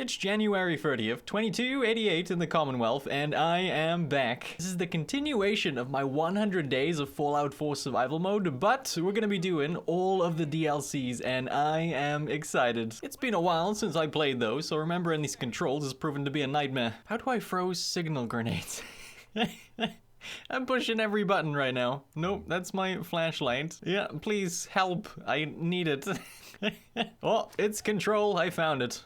It's January 30th, 2288 in the Commonwealth, and I am back. This is the continuation of my 100 days of Fallout 4 survival mode, but we're gonna be doing all of the DLCs, and I am excited. It's been a while since I played those, so remembering these controls has proven to be a nightmare. How do I throw signal grenades? I'm pushing every button right now. Nope, that's my flashlight. Yeah, please help. I need it. Oh, it's control. I found it.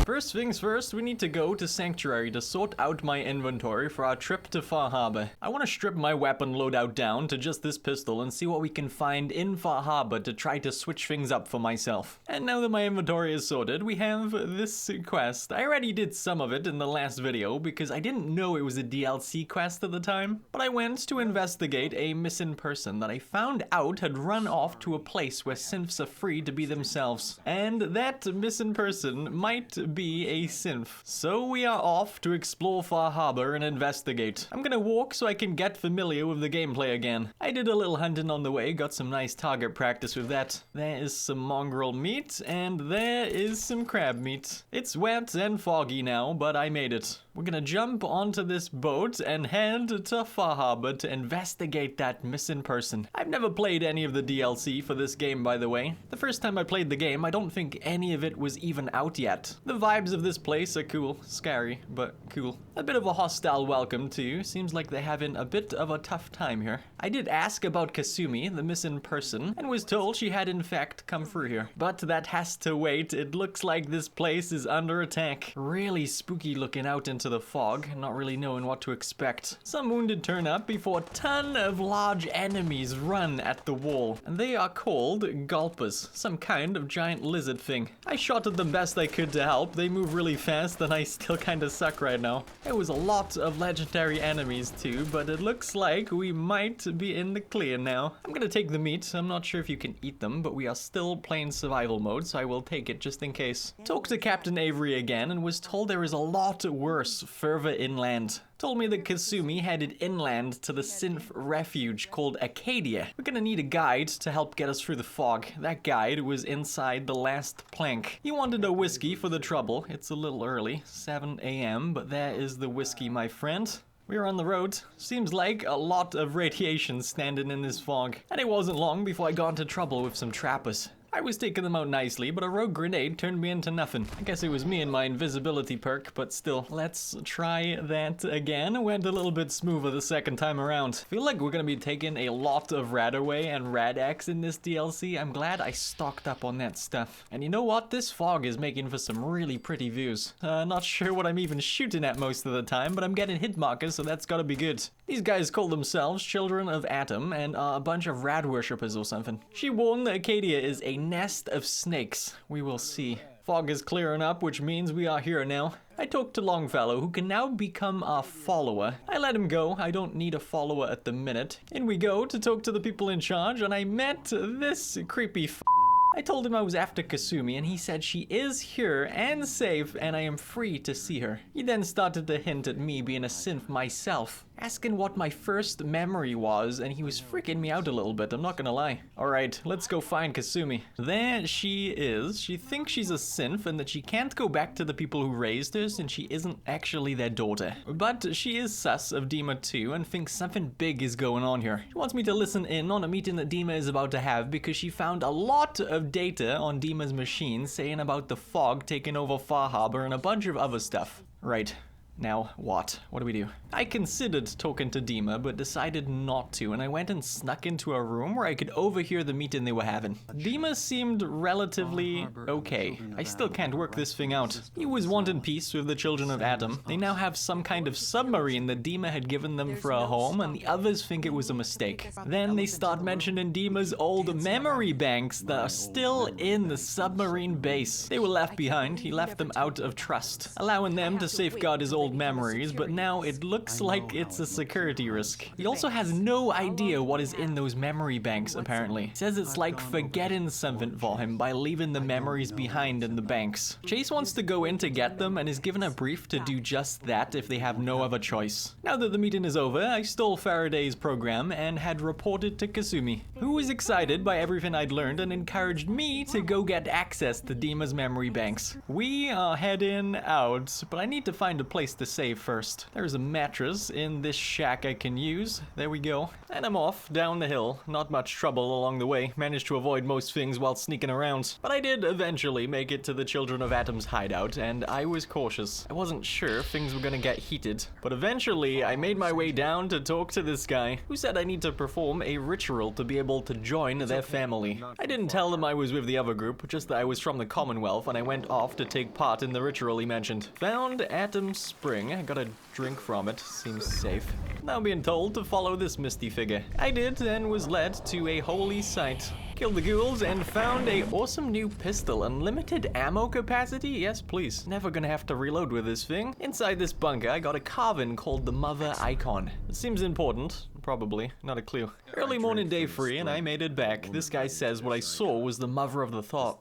First things first, we need to go to Sanctuary to sort out my inventory for our trip to Far Harbor. I want to strip my weapon loadout down to just this pistol and see what we can find in Far Harbor to try to switch things up for myself. And now that my inventory is sorted, we have this quest. I already did some of it in the last video because I didn't know it was a DLC quest at the time. But I went to investigate a missing person that I found out had run off to a place where synths are free to be themselves. And that missing person might be a synth. So we are off to explore Far Harbor and investigate. I'm gonna walk so I can get familiar with the gameplay again. I did a little hunting on the way, got some nice target practice with that. There is some mongrel meat, and there is some crab meat. It's wet and foggy now, but I made it. We're gonna jump onto this boat and head to Far Harbor to investigate that missing person. I've never played any of the DLC for this game, by the way. The first time I played the game, I don't think any of it was even out yet. The vibes of this place are cool. Scary, but cool. A bit of a hostile welcome, too. Seems like they're having a bit of a tough time here. I did ask about Kasumi, the missing person, and was told she had in fact come through here. But that has to wait. It looks like this place is under attack. Really spooky looking out into the fog, not really knowing what to expect. Some wounded turn up before a ton of large enemies run at the wall. And they are called gulpers, some kind of giant lizard thing. I shot at them best I could to help. They move really fast and I still kinda suck right now. There was a lot of legendary enemies too, but it looks like we might be in the clear now. I'm gonna take the meat. I'm not sure if you can eat them, but we are still playing survival mode, so I will take it just in case. Talked to Captain Avery again and was told there is a lot worse further inland. Told me that Kasumi headed inland to the synth refuge called Acadia. We're gonna need a guide to help get us through the fog. That guide was inside the last plank. He wanted a whiskey for the trouble. It's a little early, 7 a.m., but there is the whiskey, my friend. We're on the road. Seems like a lot of radiation standing in this fog. And it wasn't long before I got into trouble with some trappers. I was taking them out nicely, but a rogue grenade turned me into nothing. I guess it was me and my invisibility perk, but still. Let's try that again. Went a little bit smoother the second time around. Feel like we're gonna be taking a lot of Radaway and Rad-X in this DLC. I'm glad I stocked up on that stuff. And you know what? This fog is making for some really pretty views. Not sure what I'm even shooting at most of the time, but I'm getting hit markers, so that's gotta be good. These guys call themselves Children of Atom and are a bunch of rad worshippers or something. She warned that Acadia is a nest of snakes. We will see. Fog is clearing up, which means we are here now. I talked to Longfellow, who can now become our follower. I let him go. I don't need a follower at the minute. In we go to talk to the people in charge, and I met this creepy I told him I was after Kasumi, and he said she is here and safe, and I am free to see her. He then started to hint at me being a synth myself, asking what my first memory was, and he was freaking me out a little bit, I'm not gonna lie. Alright, let's go find Kasumi. There she is. She thinks she's a synth and that she can't go back to the people who raised her since she isn't actually their daughter. But she is sus of Dima too and thinks something big is going on here. She wants me to listen in on a meeting that Dima is about to have because she found a lot of data on Dima's machine saying about the fog taking over Far Harbor and a bunch of other stuff. Right. Now, what? What do we do? I considered talking to Dima, but decided not to, and I went and snuck into a room where I could overhear the meeting they were having. Dima seemed relatively okay. I still can't work this thing out. He was wanting peace with the Children of Atom. They now have some kind of submarine that Dima had given them for a home, and the others think it was a mistake. Then they start mentioning Dima's old memory banks that are still in the submarine base. They were left behind. He left them out of trust, allowing them to safeguard his old old memories, but now it looks like it's a security risk. He also has no idea what is in those memory banks, apparently. He says it's like forgetting something for him by leaving the memories behind in the banks. Chase wants to go in to get them and is given a brief to do just that if they have no other choice. Now that the meeting is over, I stole Faraday's program and had reported to Kasumi, who was excited by everything I'd learned and encouraged me to go get access to Dima's memory banks. We are heading out, but I need to find a place to save first. There's a mattress in this shack I can use. There we go. And I'm off down the hill. Not much trouble along the way. Managed to avoid most things while sneaking around. But I did eventually make it to the Children of Atom's hideout, and I was cautious. I wasn't sure if things were gonna get heated. But eventually, I made my way down to talk to this guy, who said I need to perform a ritual to be able to join their family. I didn't tell them I was with the other group, just that I was from the Commonwealth, and I went off to take part in the ritual he mentioned. Found Atom Spring. I got a drink from it. Seems safe. Now being told to follow this misty figure. I did, and was led to a holy site. Killed the ghouls and found a awesome new pistol. Unlimited ammo capacity? Yes, please. Never gonna have to reload with this thing. Inside this bunker, I got a carving called the Mother Icon. It seems important. Probably. Not a clue. Early morning day 3, and I made it back. This guy says what I saw was the mother of the Fog.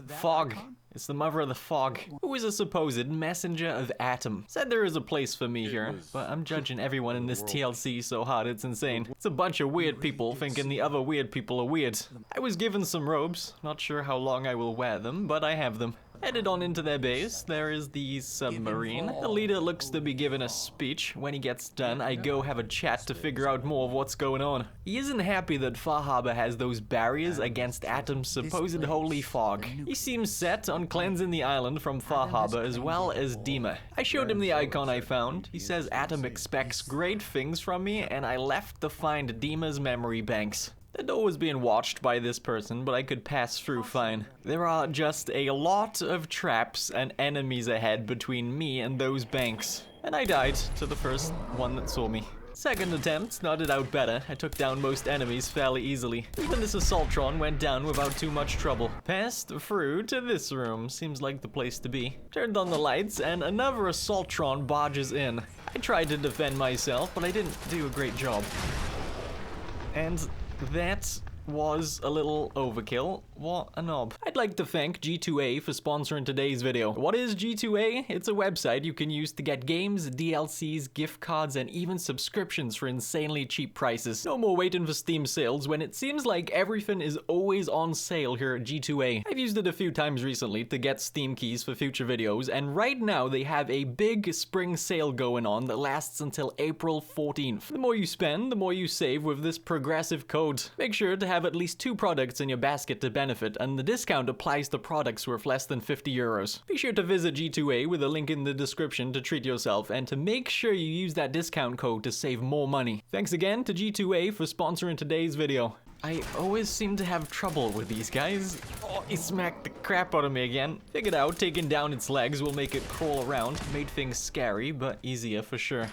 Fog. It's the mother of the Fog, who is a supposed messenger of Atom. Said there is a place for me here, but I'm judging everyone in this TLC so hard it's insane. It's a bunch of weird people thinking the other weird people are weird. I was given some robes. Not sure how long I will wear them, but I have them. Headed on into their base, there is the submarine. The leader looks to be giving a speech. When he gets done, I go have a chat to figure out more of what's going on. He isn't happy that Far Harbor has those barriers against Atom's supposed holy fog. He seems set on cleansing the island from Far Harbor as well as Dima. I showed him the icon I found. He says Atom expects great things from me, and I left to find Dima's memory banks. The door was being watched by this person, but I could pass through fine. There are just a lot of traps and enemies ahead between me and those banks. And I died to the first one that saw me. Second attempt started out better. I took down most enemies fairly easily. Even this Assaultron went down without too much trouble. Passed through to this room. Seems like the place to be. Turned on the lights and another Assaultron barges in. I tried to defend myself, but I didn't do a great job. And that was a little overkill. What a knob. I'd like to thank G2A for sponsoring today's video. What is G2A? It's a website you can use to get games, DLCs, gift cards, and even subscriptions for insanely cheap prices. No more waiting for Steam sales when it seems like everything is always on sale here at G2A. I've used it a few times recently to get Steam keys for future videos, and right now they have a big spring sale going on that lasts until April 14th. The more you spend, the more you save with this progressive code. Make sure to have at least 2 products in your basket to benefit, and the discount applies to products worth less than 50 euros. Be sure to visit G2A with a link in the description to treat yourself and to make sure you use that discount code to save more money. Thanks again to G2A for sponsoring today's video. I always seem to have trouble with these guys. Oh, he smacked the crap out of me again. Figured out taking down its legs will make it crawl around. Made things scary, but easier for sure.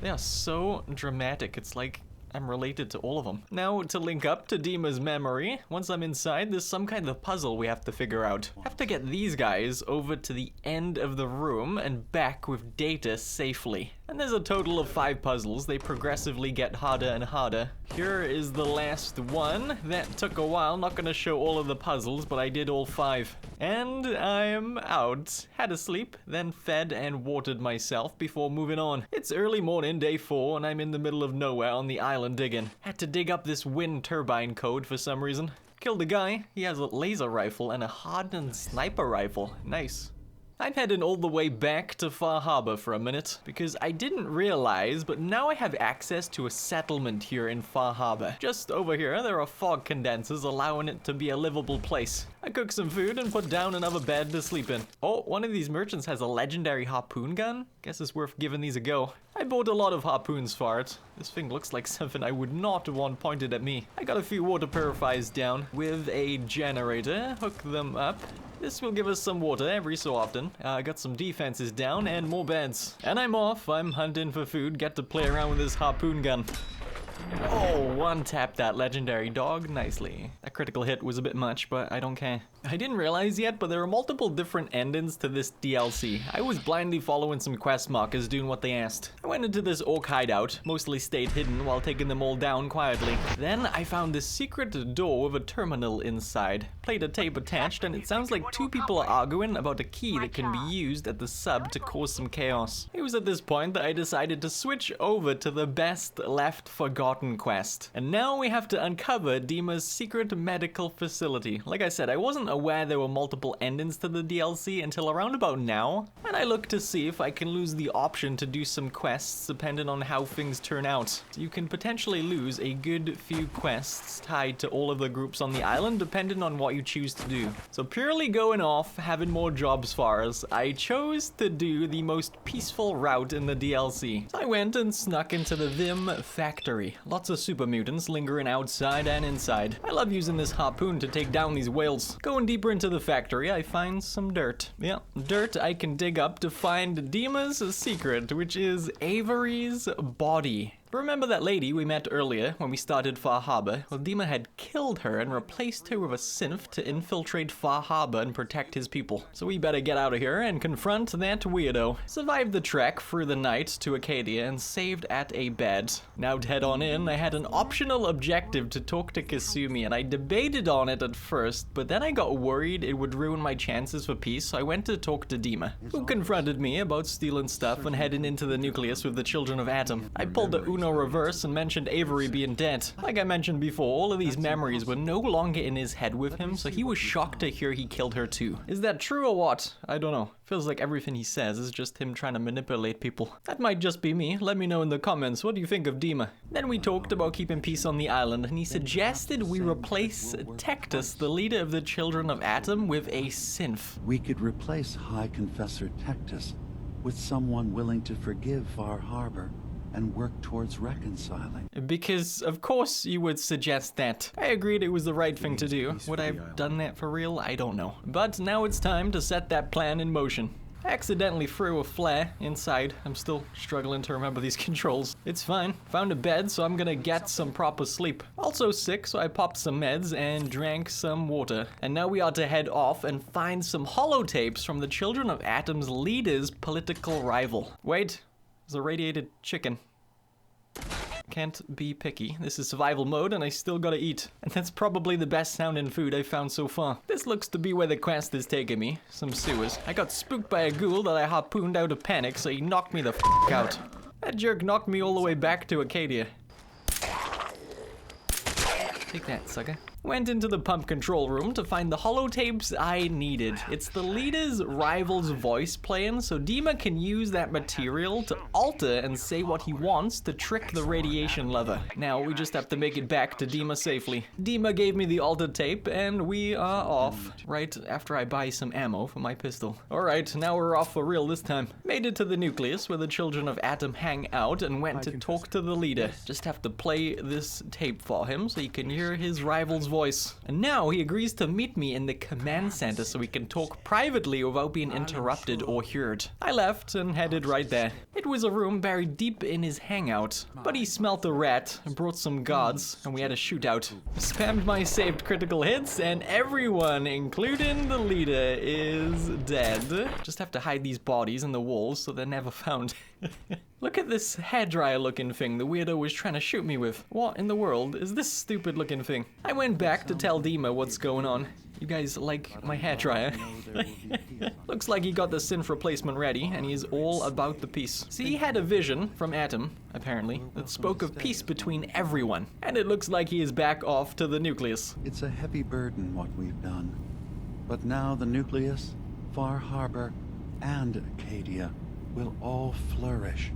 They are so dramatic. It's like I'm related to all of them. Now, to link up to Dima's memory, once I'm inside, there's some kind of puzzle we have to figure out. Have to get these guys over to the end of the room and back with data safely. And there's a total of 5 puzzles. They progressively get harder and harder. Here is the last one. That took a while. Not gonna show all of the puzzles, but I did all 5. And I'm out. Had a sleep, then fed and watered myself before moving on. It's early morning, day 4, and I'm in the middle of nowhere on the island digging. Had to dig up this wind turbine code for some reason. Killed a guy. He has a laser rifle and a hardened sniper rifle. Nice. I'm heading all the way back to Far Harbor for a minute, because I didn't realize, but now I have access to a settlement here in Far Harbor. Just over here, there are fog condensers allowing it to be a livable place. I cooked some food and put down another bed to sleep in. Oh, one of these merchants has a legendary harpoon gun? Guess it's worth giving these a go. I bought a lot of harpoons for it. This thing looks like something I would not want pointed at me. I got a few water purifiers down with a generator. Hook them up. This will give us some water every so often. I got some defenses down and more beds. And I'm off. I'm hunting for food. Get to play around with this harpoon gun. Oh, one-tap that legendary dog nicely. That critical hit was a bit much, but I don't care. I didn't realize yet, but there are multiple different endings to this DLC. I was blindly following some quest markers doing what they asked. I went into this orc hideout, mostly stayed hidden while taking them all down quietly. Then I found this secret door with a terminal inside. Played a tape attached, and it sounds like two people are arguing about a key that can be used at the sub to cause some chaos. It was at this point that I decided to switch over to the best left forgotten quest. And now we have to uncover Dima's secret medical facility. Like I said, I wasn't aware there were multiple endings to the DLC until around about now, and I looked to see if I can lose the option to do some quests depending on how things turn out. So you can potentially lose a good few quests tied to all of the groups on the island depending on what you choose to do. So purely going off having more jobs for us, I chose to do the most peaceful route in the DLC. So I went and snuck into the Vim factory. Lots of super mutants lingering outside and inside. I love using this harpoon to take down these whales. Going deeper into the factory, I find some dirt. Yeah, dirt I can dig up to find Dima's secret, which is Avery's body. Remember that lady we met earlier when we started Far Harbor? Well, Dima had killed her and replaced her with a synth to infiltrate Far Harbor and protect his people. So we better get out of here and confront that weirdo. Survived the trek through the night to Acadia and saved at a bed. Now to head on in, I had an optional objective to talk to Kasumi, and I debated on it at first, but then I got worried it would ruin my chances for peace, so I went to talk to Dima, who confronted me about stealing stuff and heading into the nucleus with the children of Atom. I pulled a Uno reverse and mentioned Avery being dead. Like I mentioned before, all of these memories were no longer in his head with him, so he was shocked to hear he killed her too. Is that true or what? I don't know. Feels like everything he says is just him trying to manipulate people. That might just be me. Let me know in the comments. What do you think of Dima? Then we talked about keeping peace on the island, and he suggested we replace Tectus, the leader of the Children of Atom, with a synth. We could replace High Confessor Tectus with someone willing to forgive Far Harbor and work towards reconciling. Because, of course, you would suggest that. I agreed it was the right thing to do. Would I have done that for real? I don't know. But now it's time to set that plan in motion. I accidentally threw a flare inside. I'm still struggling to remember these controls. It's fine. Found a bed, so I'm gonna get some proper sleep. Also sick, so I popped some meds and drank some water. And now we are to head off and find some holotapes from the Children of Atom's leader's political rival. Wait. There's a radiated chicken. Can't be picky. This is survival mode and I still gotta eat. And that's probably the best sounding food I've found so far. This looks to be where the quest is taking me. Some sewers. I got spooked by a ghoul that I harpooned out of panic, so he knocked me the f*** out. That jerk knocked me all the way back to Acadia. Take that, sucker. Went into the pump control room to find the holotapes I needed. It's the leader's rival's voice playing, so Dima can use that material to alter and say what he wants to trick the radiation lover. Now we just have to make it back to Dima safely. Dima gave me the altered tape, and we are off. Right after I buy some ammo for my pistol. Alright, now we're off for real this time. Made it to the nucleus where the Children of Atom hang out and went to talk to the leader. Just have to play this tape for him so he can hear his rival's voice. And now he agrees to meet me in the command center so we can talk privately without being interrupted or heard. I left and headed right there. It was a room buried deep in his hangout, but he smelt a rat and brought some guards, and we had a shootout. Spammed my saved critical hits, and everyone, including the leader, is dead. Just have to hide these bodies in the walls so they're never found. Look at this hairdryer looking thing the weirdo was trying to shoot me with. What in the world is this stupid looking thing? I went back to tell Dima what's going on. You guys like my hairdryer? Looks like he got the synth replacement ready, and he's all about the peace. See, he had a vision from Atom, apparently, that spoke of peace between everyone. And it looks like he is back off to the nucleus. It's a heavy burden what we've done. But now the nucleus, Far Harbor, and Acadia will all flourish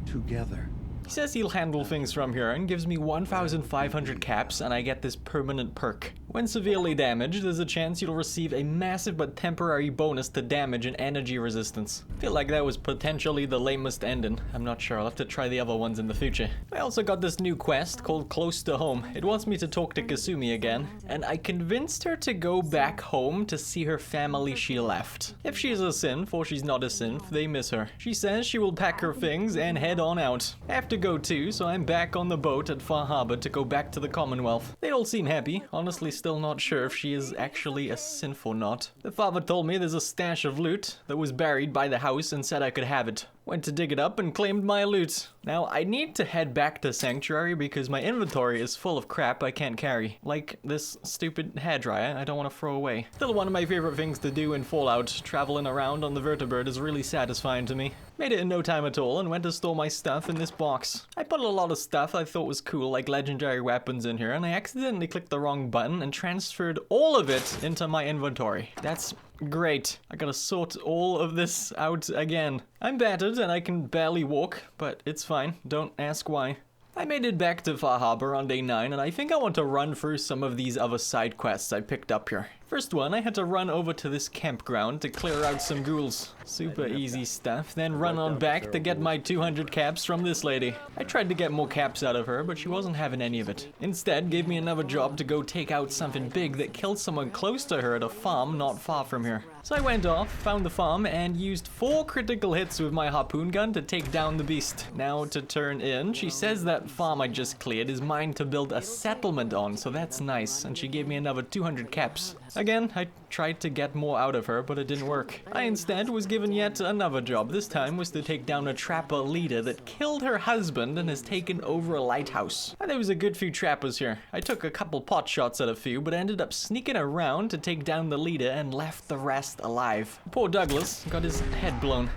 together. He says he'll handle things from here and gives me 1,500 caps, and I get this permanent perk. When severely damaged, there's a chance you'll receive a massive but temporary bonus to damage and energy resistance. Feel like that was potentially the lamest ending. I'm not sure, I'll have to try the other ones in the future. I also got this new quest called Close to Home. It wants me to talk to Kasumi again, and I convinced her to go back home to see her family she left. If she's a synth or she's not a synth, they miss her. She says she will pack her things and head on out. I have to go too, so I'm back on the boat at Far Harbor to go back to the Commonwealth. They all seem happy, honestly still not sure if she is actually a synth or not. The father told me there's a stash of loot that was buried by the house and said I could have it. Went to dig it up and claimed my loot. Now, I need to head back to Sanctuary because my inventory is full of crap I can't carry. Like this stupid hairdryer I don't want to throw away. Still one of my favorite things to do in Fallout. Traveling around on the vertibird is really satisfying to me. Made it in no time at all and went to store my stuff in this box. I put a lot of stuff I thought was cool, like legendary weapons in here, and I accidentally clicked the wrong button and transferred all of it into my inventory. That's great. I gotta sort all of this out again. I'm battered and I can barely walk, but it's fine. Don't ask why. I made it back to Far Harbor on day 9, and I think I want to run through some of these other side quests I picked up here. First one, I had to run over to this campground to clear out some ghouls. Super easy stuff, then run on back to get my 200 caps from this lady. I tried to get more caps out of her, but she wasn't having any of it. Instead, gave me another job to go take out something big that killed someone close to her at a farm not far from here. So I went off, found the farm, and used 4 critical hits with my harpoon gun to take down the beast. Now to turn in, she says that farm I just cleared is mine to build a settlement on, so that's nice, and she gave me another 200 caps. Again, I tried to get more out of her, but it didn't work. I instead was given yet another job. This time was to take down a trapper leader that killed her husband and has taken over a lighthouse. There was a good few trappers here. I took a couple pot shots at a few, but ended up sneaking around to take down the leader and left the rest alive. Poor Douglas got his head blown.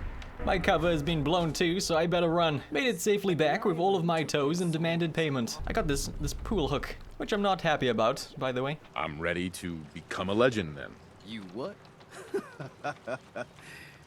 My cover has been blown too, so I better run. Made it safely back with all of my toes and demanded payment. I got this pool hook, which I'm not happy about, by the way. I'm ready to become a legend then. You what?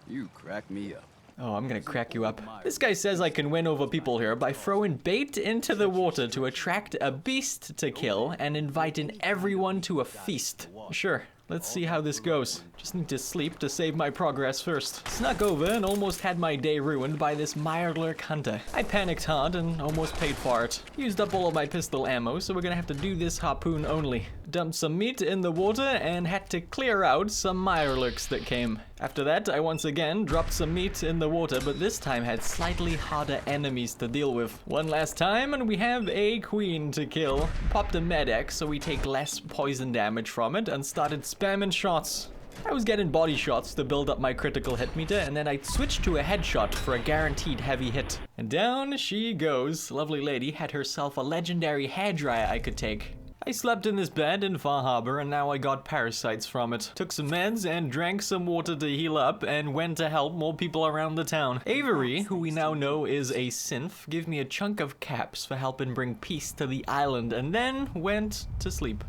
You crack me up. Oh, I'm gonna crack you up. This guy says I can win over people here by throwing bait into the water to attract a beast to kill and inviting everyone to a feast. Sure. Let's see how this goes. Just need to sleep to save my progress first. Snuck over and almost had my day ruined by this Mirelurk hunter. I panicked hard and almost paid for it. Used up all of my pistol ammo, so we're gonna have to do this harpoon only. Dumped some meat in the water and had to clear out some Mirelurks that came. After that, I once again dropped some meat in the water, but this time had slightly harder enemies to deal with. One last time and we have a queen to kill. Popped a med-X so we take less poison damage from it and started spamming shots. I was getting body shots to build up my critical hit meter, and then I switched to a headshot for a guaranteed heavy hit. And down she goes. Lovely lady had herself a legendary hairdryer I could take. I slept in this bed in Far Harbor and now I got parasites from it. Took some meds and drank some water to heal up and went to help more people around the town. Avery, who we now know is a synth, gave me a chunk of caps for helping bring peace to the island and then went to sleep.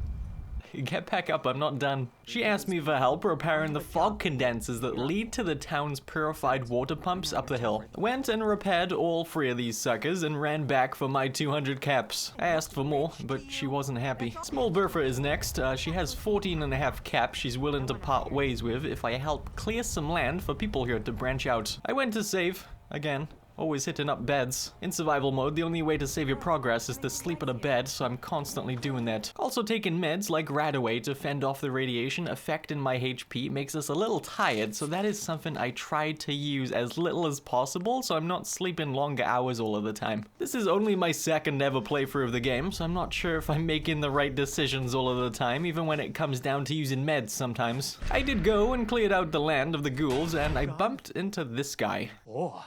Get back up, I'm not done. She asked me for help repairing the fog condensers that lead to the town's purified water pumps up the hill. Went and repaired all 3 of these suckers and ran back for my 200 caps. I asked for more, but she wasn't happy. Small Bertha is next. She has 14.5 caps she's willing to part ways with if I help clear some land for people here to branch out. I went to save, again. Always hitting up beds. In survival mode, the only way to save your progress is to sleep in a bed, so I'm constantly doing that. Also taking meds like Radaway to fend off the radiation affecting my HP makes us a little tired, so that is something I try to use as little as possible, so I'm not sleeping longer hours all of the time. This is only my second ever playthrough of the game, so I'm not sure if I'm making the right decisions all of the time, even when it comes down to using meds sometimes. I did go and cleared out the land of the ghouls, and I bumped into this guy. Oh.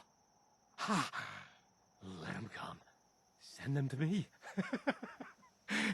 Ha! Let them come. Send them to me.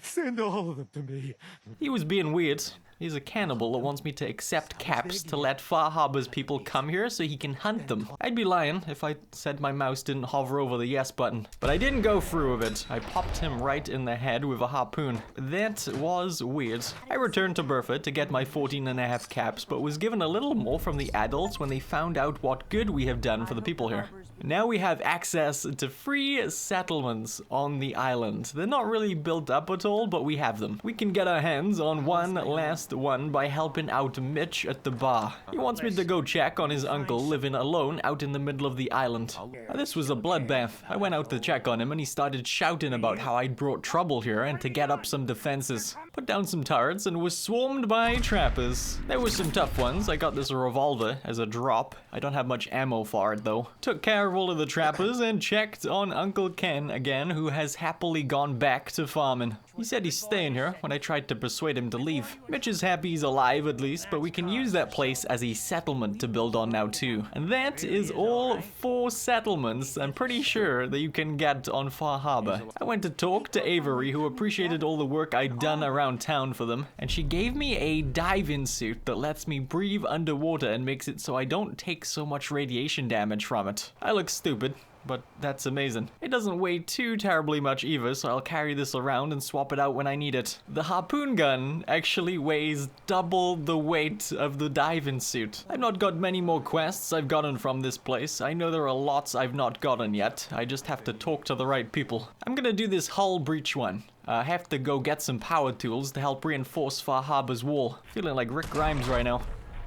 Send all of them to me. He was being weird. He's a cannibal that wants me to accept caps to let Far Harbor's people come here so he can hunt them. I'd be lying if I said my mouse didn't hover over the yes button. But I didn't go through with it. I popped him right in the head with a harpoon. That was weird. I returned to Burford to get my 14.5 caps, but was given a little more from the adults when they found out what good we have done for the people here. Now we have access to free settlements on the island. They're not really built up at all, but we have them. We can get our hands on one last one by helping out Mitch at the bar. He wants me to go check on his uncle living alone out in the middle of the island. Now, this was a bloodbath. I went out to check on him and he started shouting about how I'd brought trouble here and to get up some defenses. Put down some turrets and was swarmed by trappers. There were some tough ones. I got this revolver as a drop. I don't have much ammo for it though. Took care of all of the trappers and checked on Uncle Ken again, who has happily gone back to farming. He said he's staying here when I tried to persuade him to leave. Mitch is happy he's alive at least, but we can use that place as a settlement to build on now too. And that is all 4 settlements I'm pretty sure that you can get on Far Harbor. I went to talk to Avery, who appreciated all the work I'd done around town for them, and she gave me a diving suit that lets me breathe underwater and makes it so I don't take so much radiation damage from it. I look stupid, but that's amazing. It doesn't weigh too terribly much either, so I'll carry this around and swap it out when I need it. The harpoon gun actually weighs double the weight of the diving suit. I've not got many more quests I've gotten from this place. I know there are lots I've not gotten yet. I just have to talk to the right people. I'm gonna do this hull breach one. I have to go get some power tools to help reinforce Far Harbor's wall. Feeling like Rick Grimes right now.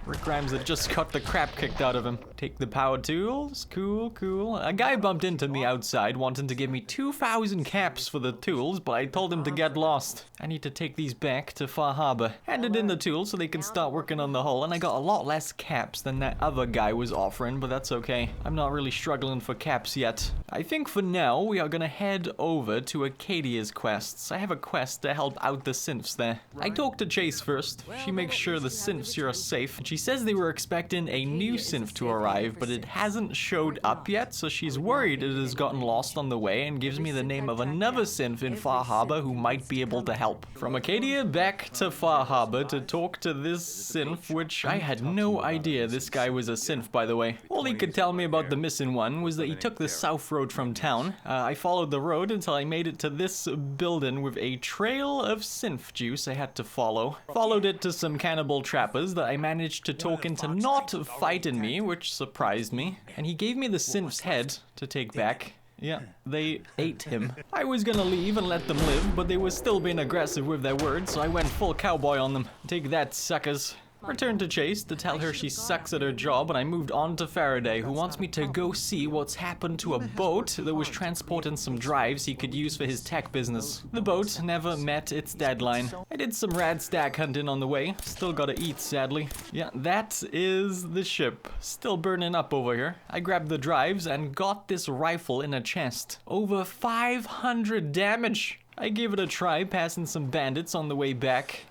Rick Grimes had just got the crap kicked out of him. Take the power tools. Cool, cool. A guy bumped into me outside wanting to give me 2,000 caps for the tools, but I told him to get lost. I need to take these back to Far Harbor. Handed in the tools so they can start working on the hull, and I got a lot less caps than that other guy was offering, but that's okay. I'm not really struggling for caps yet. I think for now, we are gonna head over to Acadia's quests. I have a quest to help out the synths there. I talked to Chase first. She makes sure the synths here are safe. She says they were expecting a new synth to arrive, but it hasn't showed up yet, so she's worried it has gotten lost on the way and gives me the name of another synth in Far Harbor who might be able to help. From Acadia back to Far Harbor to talk to this synth, which I had no idea this guy was a synth, by the way. All he could tell me about the missing one was that he took the south road from town. I followed the road until I made it to this building with a trail of synth juice I had to follow. Followed it to some cannibal trappers that I managed to talk into not fighting me, which surprised me. And he gave me the synth's head to take back. Yeah, they ate him. I was gonna leave and let them live, but they were still being aggressive with their words, so I went full cowboy on them. Take that, suckers. Returned to Chase to tell her she sucks at her job, and I moved on to Faraday, who wants me to go see what's happened to a boat that was transporting some drives he could use for his tech business. The boat never met its deadline. I did some rad stack hunting on the way. Still gotta eat, sadly. Yeah, that is the ship. Still burning up over here. I grabbed the drives and got this rifle in a chest. Over 500 damage. I gave it a try, passing some bandits on the way back.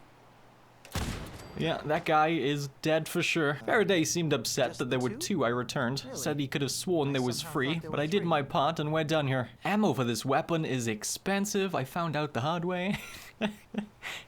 Yeah, that guy is dead for sure. Faraday seemed upset that there were 2 I returned. Said he could have sworn there was free, but I did my part and we're done here. Ammo for this weapon is expensive. I found out the hard way.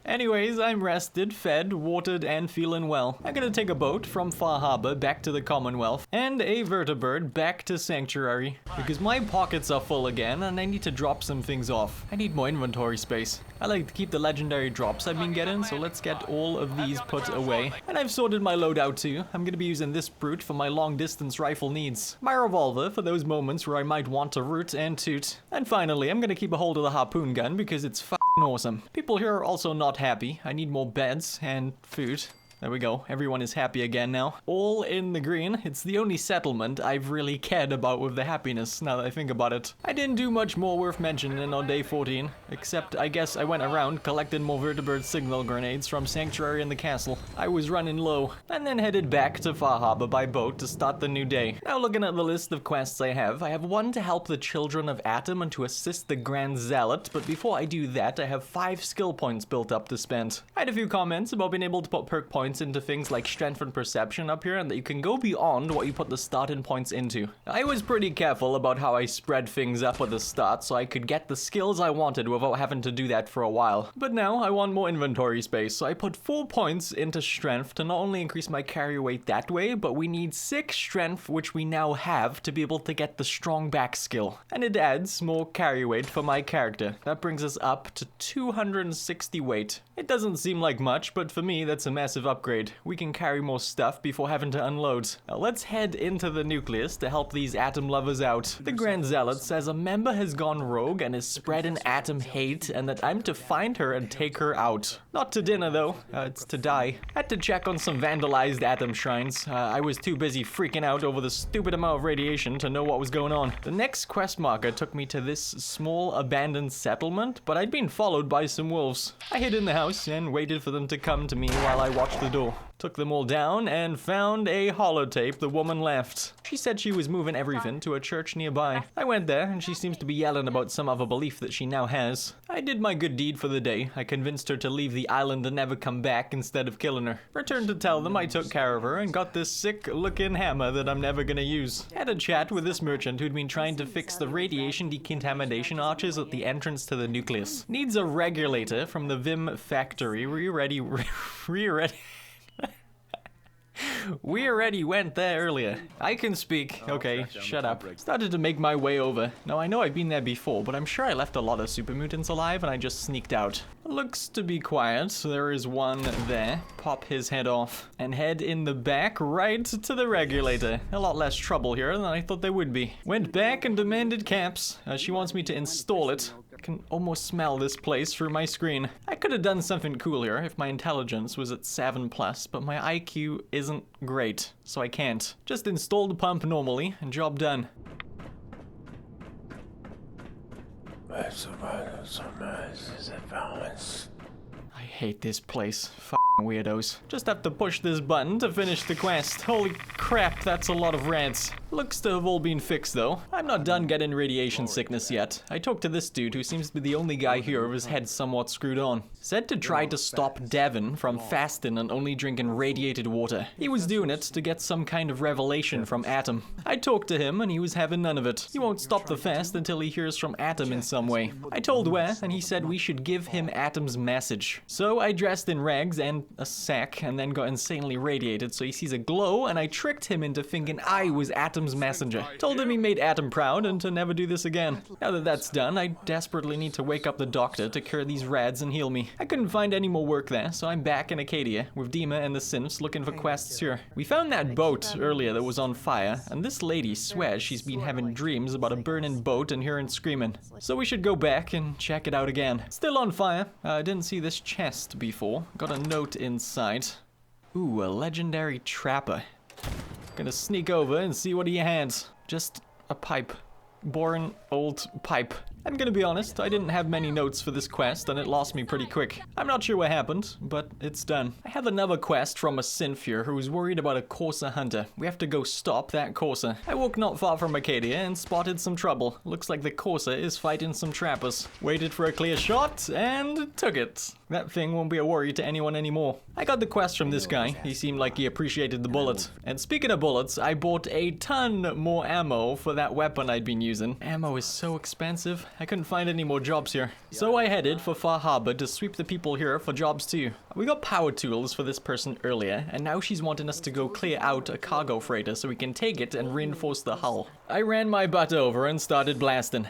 Anyways, I'm rested, fed, watered, and feeling well. I'm gonna take a boat from Far Harbor back to the Commonwealth and a vertibird back to Sanctuary because my pockets are full again and I need to drop some things off. I need more inventory space. I like to keep the legendary drops I've been getting, so let's get all of these put away. And I've sorted my loadout too. I'm gonna be using this brute for my long distance rifle needs. My revolver for those moments where I might want to root and toot. And finally, I'm gonna keep a hold of the harpoon gun because it's awesome. People here are also not happy. I need more beds and food. There we go. Everyone is happy again now. All in the green. It's the only settlement I've really cared about with the happiness, now that I think about it. I didn't do much more worth mentioning on day 14, except I guess I went around collecting more vertibird signal grenades from Sanctuary and the castle. I was running low, and then headed back to Far Harbor by boat to start the new day. Now looking at the list of quests I have one to help the children of Atom and to assist the Grand Zealot, but before I do that, I have 5 skill points built up to spend. I had a few comments about being able to put perk points points into things like strength and perception up here, and that you can go beyond what you put the starting points into. I was pretty careful about how I spread things up at the start so I could get the skills I wanted without having to do that for a while. But now I want more inventory space, so I put 4 points into strength to not only increase my carry weight that way, but we need 6 strength, which we now have, to be able to get the strong back skill. And it adds more carry weight for my character. That brings us up to 260 weight. It doesn't seem like much, but for me that's a massive upgrade. We can carry more stuff before having to unload. Now let's head into the nucleus to help these atom lovers out. The Grand Zealot says a member has gone rogue and is spreading atom hate, and that I'm to find her and take her out. Not to dinner though, it's to die. Had to check on some vandalized atom shrines. I was too busy freaking out over the stupid amount of radiation to know what was going on. The next quest marker took me to this small abandoned settlement, but I'd been followed by some wolves. I hid in the house and waited for them to come to me while I watched the door. Took them all down and found a holotape the woman left. She said she was moving everything to a church nearby. I went there and she seems to be yelling about some other belief that she now has. I did my good deed for the day. I convinced her to leave the island and never come back instead of killing her. Returned to tell them I took care of her and got this sick looking hammer that I'm never gonna use. Had a chat with this merchant who'd been trying to fix the radiation decontamination arches at the entrance to the nucleus. Needs a regulator from the Vim factory. We already went there earlier. I can speak. Okay, shut up. Started to make my way over. Now I know I've been there before, but I'm sure I left a lot of super mutants alive and I just sneaked out. Looks to be quiet. There is one there. Pop his head off and head in the back right to the regulator. A lot less trouble here than I thought there would be. Went back and demanded caps. She wants me to install it. Can almost smell this place through my screen. I could have done something cool here if my intelligence was at 7+, but my IQ isn't great, so I can't. Just install the pump normally and job done. I hate this place. Weirdos. Just have to push this button to finish the quest. Holy crap, that's a lot of rats. Looks to have all been fixed though. I'm not done getting radiation sickness yet. I talked to this dude who seems to be the only guy here with his head somewhat screwed on. Said to try to stop Devin from fasting and only drinking radiated water. He was doing it to get some kind of revelation from Atom. I talked to him and he was having none of it. He won't stop the fast until he hears from Atom in some way. I told where and he said we should give him Atom's message. So I dressed in rags and a sack and then got insanely radiated so he sees a glow, and I tricked him into thinking I was Atom's messenger. Told him he made Atom proud and to never do this again. Now that that's done, I desperately need to wake up the doctor to cure these rads and heal me. I couldn't find any more work there, so I'm back in Acadia with Dima and the synths looking for quests here. We found that boat earlier that was on fire, and this lady swears she's been having dreams about a burning boat and hearing screaming. So we should go back and check it out again. Still on fire. I didn't see this chest before. Got a note inside. Ooh, a legendary trapper. Gonna sneak over and see what he has. Just a pipe. Boring old pipe. I'm gonna be honest, I didn't have many notes for this quest and it lost me pretty quick. I'm not sure what happened, but it's done. I have another quest from a synth here who's worried about a Corsa hunter. We have to go stop that Corsa. I walked not far from Acadia and spotted some trouble. Looks like the Corsa is fighting some trappers. Waited for a clear shot and took it. That thing won't be a worry to anyone anymore. I got the quest from this guy. He seemed like he appreciated the bullets. And speaking of bullets, I bought a ton more ammo for that weapon I'd been using. Ammo is so expensive. I couldn't find any more jobs here. So I headed for Far Harbor to sweep the people here for jobs too. We got power tools for this person earlier, and now she's wanting us to go clear out a cargo freighter so we can take it and reinforce the hull. I ran my butt over and started blasting.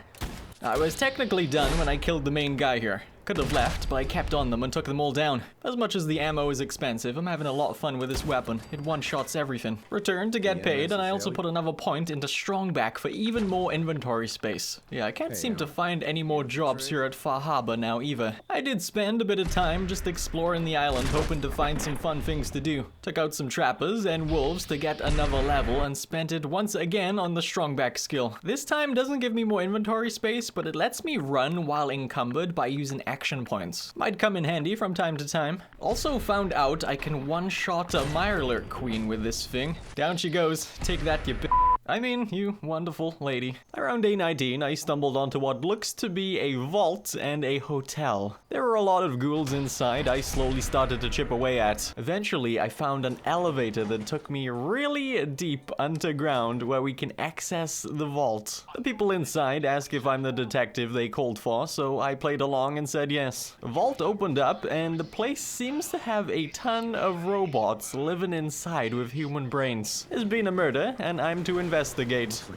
I was technically done when I killed the main guy here. Could have left, but I kept on them and took them all down. As much as the ammo is expensive, I'm having a lot of fun with this weapon. It one-shots everything. Returned to get paid, and I also put another point into Strongback for even more inventory space. Yeah, I can't seem to find any more jobs here at Far Harbor now either. I did spend a bit of time just exploring the island, hoping to find some fun things to do. Took out some trappers and wolves to get another level, and spent it once again on the Strongback skill. This time doesn't give me more inventory space, but it lets me run while encumbered by using action points. Might come in handy from time to time. Also found out I can one-shot a Mirelurk queen with this thing. Down she goes. Take that, you b****. I mean, you wonderful lady. Around day 19, I stumbled onto what looks to be a vault and a hotel. There were a lot of ghouls inside I slowly started to chip away at. Eventually, I found an elevator that took me really deep underground where we can access the vault. The people inside ask if I'm the detective they called for, so I played along and said yes. The vault opened up and the place seems to have a ton of robots living inside with human brains. There's been a murder and I'm to investigate.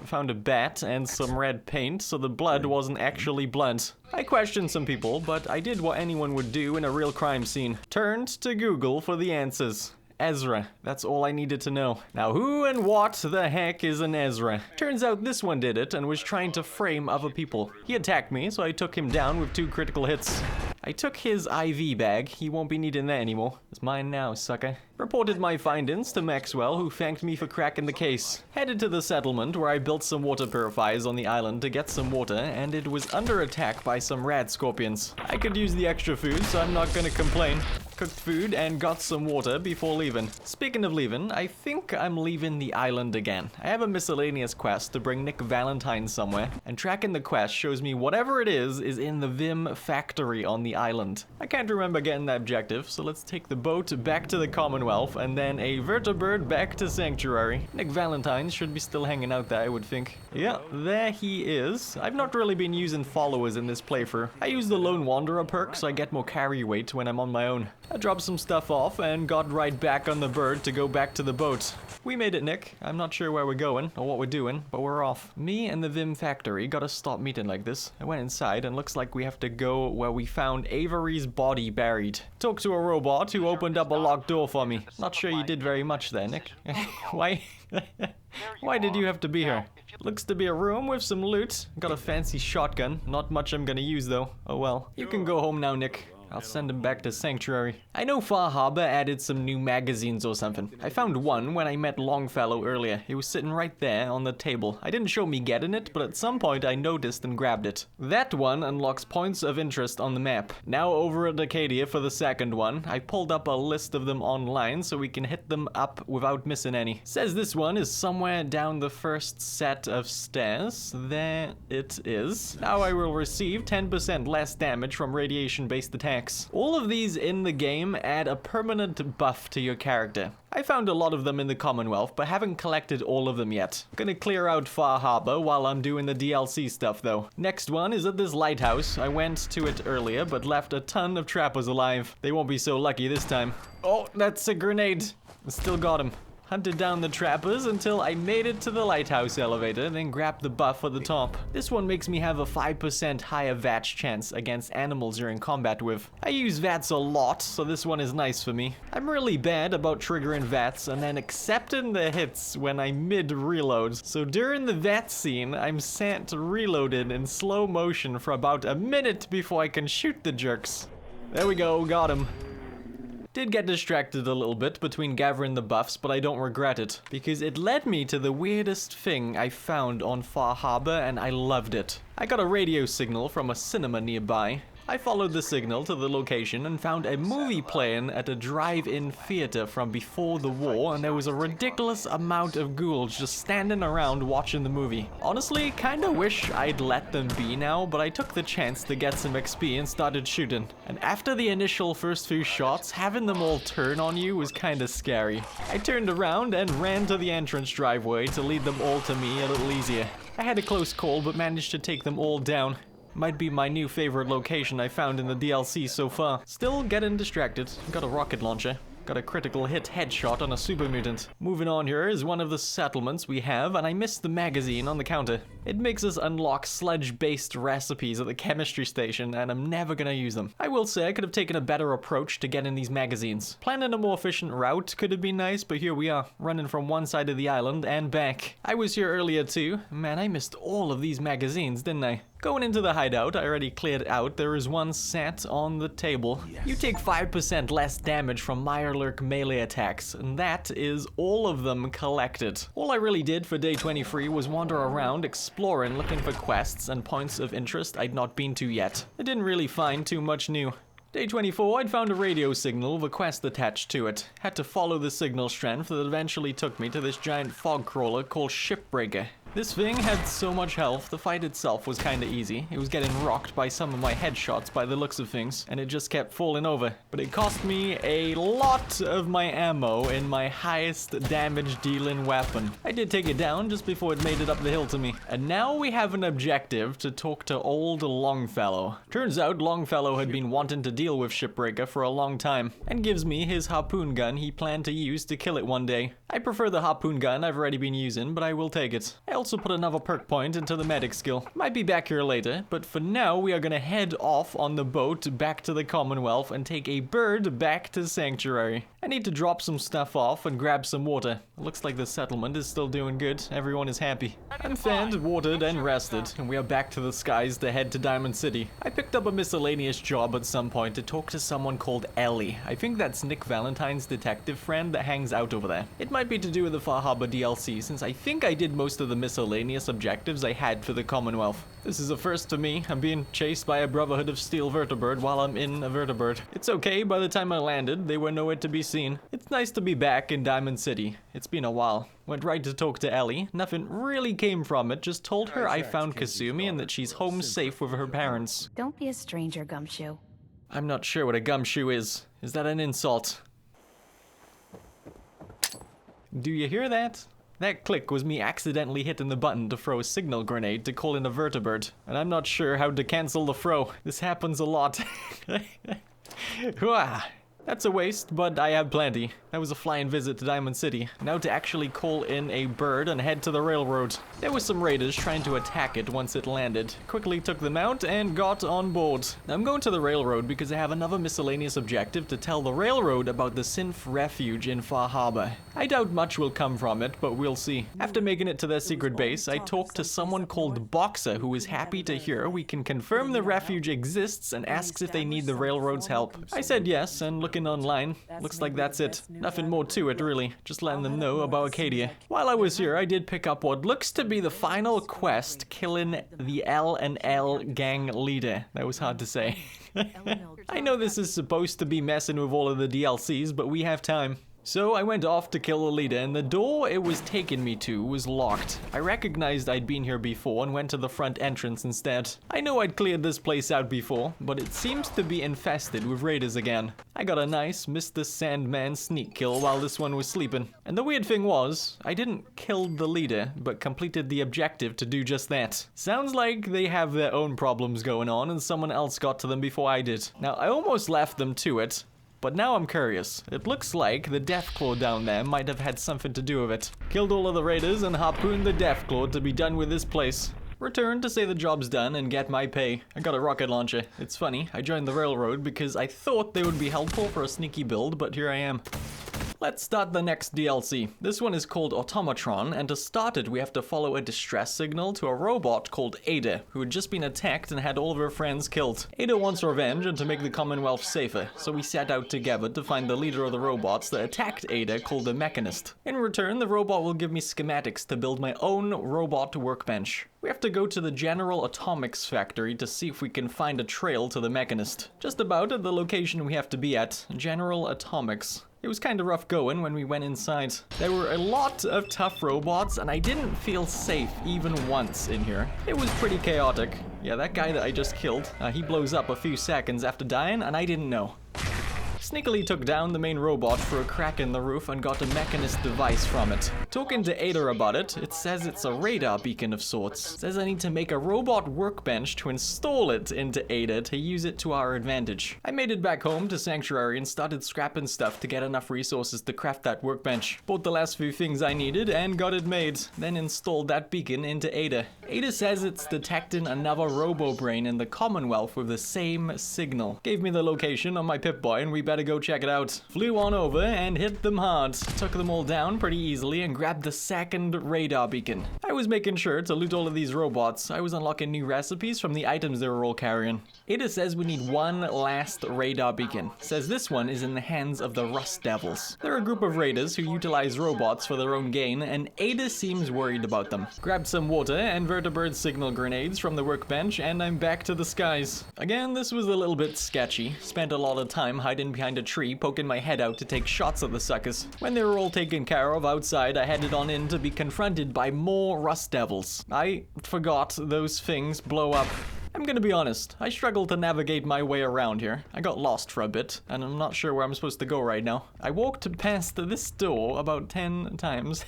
Found a bat and some red paint, so the blood wasn't actually blood. I questioned some people, but I did what anyone would do in a real crime scene. Turned to Google for the answers. Ezra. That's all I needed to know. Now, who and what the heck is an Ezra? Turns out this one did it and was trying to frame other people. He attacked me, so I took him down with 2 critical hits. I took his IV bag. He won't be needing that anymore. It's mine now, sucker. Reported my findings to Maxwell, who thanked me for cracking the case. Headed to the settlement, where I built some water purifiers on the island to get some water, and it was under attack by some rad scorpions. I could use the extra food, so I'm not gonna complain. Cooked food and got some water before leaving. Speaking of leaving, I think I'm leaving the island again. I have a miscellaneous quest to bring Nick Valentine somewhere, and tracking the quest shows me whatever it is in the Vim factory on the island. I can't remember getting that objective, so let's take the boat back to the Commonwealth and then a vertibird back to Sanctuary. Nick Valentine should be still hanging out there, I would think. Yeah, there he is. I've not really been using followers in this playthrough. I use the Lone Wanderer perk so I get more carry weight when I'm on my own. I dropped some stuff off and got right back on the bird to go back to the boat. We made it, Nick. I'm not sure where we're going or what we're doing, but we're off. Me and the Vim factory gotta stop meeting like this. I went inside and looks like we have to go where we found Avery's body buried. Talked to a robot who opened up a locked door for me. Not sure you did very much there, Nick. Why? Why did you have to be here? Looks to be a room with some loot. Got a fancy shotgun. Not much I'm gonna use though. Oh well. You can go home now, Nick. I'll send him back to Sanctuary. I know Far Harbor added some new magazines or something. I found one when I met Longfellow earlier. It was sitting right there on the table. I didn't show me getting it, but at some point I noticed and grabbed it. That one unlocks points of interest on the map. Now over at Acadia for the second one. I pulled up a list of them online so we can hit them up without missing any. Says this one is somewhere down the first set of stairs. There it is. Now I will receive 10% less damage from radiation-based attacks. All of these in the game add a permanent buff to your character. I found a lot of them in the Commonwealth, but haven't collected all of them yet. Gonna clear out Far Harbor while I'm doing the DLC stuff though. Next one is at this lighthouse. I went to it earlier, but left a ton of trappers alive. They won't be so lucky this time. Oh, that's a grenade. Still got him. Hunted down the trappers until I made it to the lighthouse elevator, then grabbed the buff at the top. This one makes me have a 5% higher VATS chance against animals you're in combat with. I use VATS a lot, so this one is nice for me. I'm really bad about triggering VATS and then accepting the hits when I mid-reload. So during the VATS scene, I'm sat reloaded in slow motion for about a minute before I can shoot the jerks. There we go, got him. Did get distracted a little bit between gathering the buffs, but I don't regret it, because it led me to the weirdest thing I found on Far Harbor and I loved it. I got a radio signal from a cinema nearby. I followed the signal to the location and found a movie playing at a drive-in theater from before the war, and there was a ridiculous amount of ghouls just standing around watching the movie. Honestly, kinda wish I'd let them be now, but I took the chance to get some XP and started shooting. And after the initial first few shots, having them all turn on you was kinda scary. I turned around and ran to the entrance driveway to lead them all to me a little easier. I had a close call, but managed to take them all down. Might be my new favorite location I found in the DLC so far. Still getting distracted. Got a rocket launcher. Got a critical hit headshot on a super mutant. Moving on here is one of the settlements we have, and I missed the magazine on the counter. It makes us unlock sludge-based recipes at the chemistry station, and I'm never gonna use them. I will say I could have taken a better approach to getting these magazines. Planning a more efficient route could have been nice, but here we are, running from one side of the island and back. I was here earlier too. Man, I missed all of these magazines, didn't I? Going into the hideout, I already cleared it out. There is one sat on the table. You take 5% less damage from Mirelurk melee attacks, and that is all of them collected. All I really did for day 23 was wander around, exploring, looking for quests and points of interest I'd not been to yet. I didn't really find too much new. Day 24, I'd found a radio signal with a quest attached to it. Had to follow the signal strength that eventually took me to this giant fog crawler called Shipbreaker. This thing had so much health, the fight itself was kinda easy. It was getting rocked by some of my headshots by the looks of things, and it just kept falling over. But it cost me a lot of my ammo in my highest damage dealing weapon. I did take it down just before it made it up the hill to me. And now we have an objective to talk to old Longfellow. Turns out Longfellow had been wanting to deal with Shipbreaker for a long time, and gives me his harpoon gun he planned to use to kill it one day. I prefer the harpoon gun I've already been using, but I will take it. I also put another perk point into the medic skill. Might be back here later, but for now we are gonna head off on the boat back to the Commonwealth and take a bird back to Sanctuary. I need to drop some stuff off and grab some water. It looks like the settlement is still doing good. Everyone is happy. I'm fed, watered, and rested, and we are back to the skies to head to Diamond City. I picked up a miscellaneous job at some point to talk to someone called Ellie. I think that's Nick Valentine's detective friend that hangs out over there. It might be to do with the Far Harbor DLC, since I think I did most of the miscellaneous objectives I had for the Commonwealth. This is a first for me. I'm being chased by a Brotherhood of Steel vertibird while I'm in a vertibird. It's okay, by the time I landed, they were nowhere to be seen. It's nice to be back in Diamond City. It's been a while. Went right to talk to Ellie. Nothing really came from it, just told her I found Kasumi and that she's home safe with her parents. Don't be a stranger, Gumshoe. I'm not sure what a gumshoe is. Is that an insult? Do you hear that? That click was me accidentally hitting the button to throw a signal grenade to call in a vertibird, and I'm not sure how to cancel the throw. This happens a lot. Hooah! That's a waste, but I have plenty. That was a flying visit to Diamond City. Now to actually call in a bird and head to the railroad. There were some raiders trying to attack it once it landed. Quickly took them out and got on board. Now I'm going to the railroad because I have another miscellaneous objective to tell the railroad about the Synth Refuge in Far Harbor. I doubt much will come from it, but we'll see. After making it to their secret base, I talked to someone called Boxer who is happy to hear we can confirm the refuge exists and asks if they need the railroad's help. I said yes, and looking online, looks like that's it. Nothing more to it really, just letting them know about Acadia. While I was here, I did pick up what looks to be the final quest, killing the L&L gang leader. That was hard to say. I know this is supposed to be messing with all of the DLCs, but we have time. So I went off to kill the leader, and the door it was taking me to was locked. I recognized I'd been here before and went to the front entrance instead. I know I'd cleared this place out before, but it seems to be infested with raiders again. I got a nice Mr. Sandman sneak kill while this one was sleeping. And the weird thing was, I didn't kill the leader, but completed the objective to do just that. Sounds like they have their own problems going on and someone else got to them before I did. Now, I almost left them to it, but now I'm curious. It looks like the Deathclaw down there might have had something to do with it. Killed all of the raiders and harpooned the Deathclaw to be done with this place. Return to say the job's done and get my pay. I got a rocket launcher. It's funny, I joined the railroad because I thought they would be helpful for a sneaky build, but here I am. Let's start the next DLC. This one is called Automatron, and to start it we have to follow a distress signal to a robot called Ada, who had just been attacked and had all of her friends killed. Ada wants revenge and to make the Commonwealth safer, so we set out together to find the leader of the robots that attacked Ada, called the Mechanist. In return, the robot will give me schematics to build my own robot workbench. We have to go to the General Atomics factory to see if we can find a trail to the Mechanist. Just about at the location we have to be at, General Atomics. It was kinda rough going when we went inside. There were a lot of tough robots and I didn't feel safe even once in here. It was pretty chaotic. Yeah, that guy that I just killed, he blows up a few seconds after dying and I didn't know. Sneakily took down the main robot through a crack in the roof and got a Mechanist device from it. Talking to Ada about it, it says it's a radar beacon of sorts. It says I need to make a robot workbench to install it into Ada to use it to our advantage. I made it back home to Sanctuary and started scrapping stuff to get enough resources to craft that workbench. Bought the last few things I needed and got it made. Then installed that beacon into Ada. Ada says it's detecting another robo-brain in the Commonwealth with the same signal. Gave me the location on my Pip-Boy and we better go check it out. Flew on over and hit them hard. Took them all down pretty easily and grabbed the second radar beacon. I was making sure to loot all of these robots. I was unlocking new recipes from the items they were all carrying. Ada says we need one last radar beacon. Says this one is in the hands of the Rust Devils. They're a group of raiders who utilize robots for their own gain, and Ada seems worried about them. Grabbed some water and vertibird signal grenades from the workbench, and I'm back to the skies. Again, this was a little bit sketchy. Spent a lot of time hiding behind a tree, poking my head out to take shots at the suckers. When they were all taken care of outside, I headed on in to be confronted by more Rust Devils. I forgot those things blow up. I'm gonna be honest, I struggled to navigate my way around here. I got lost for a bit, and I'm not sure where I'm supposed to go right now. I walked past this door about 10 times.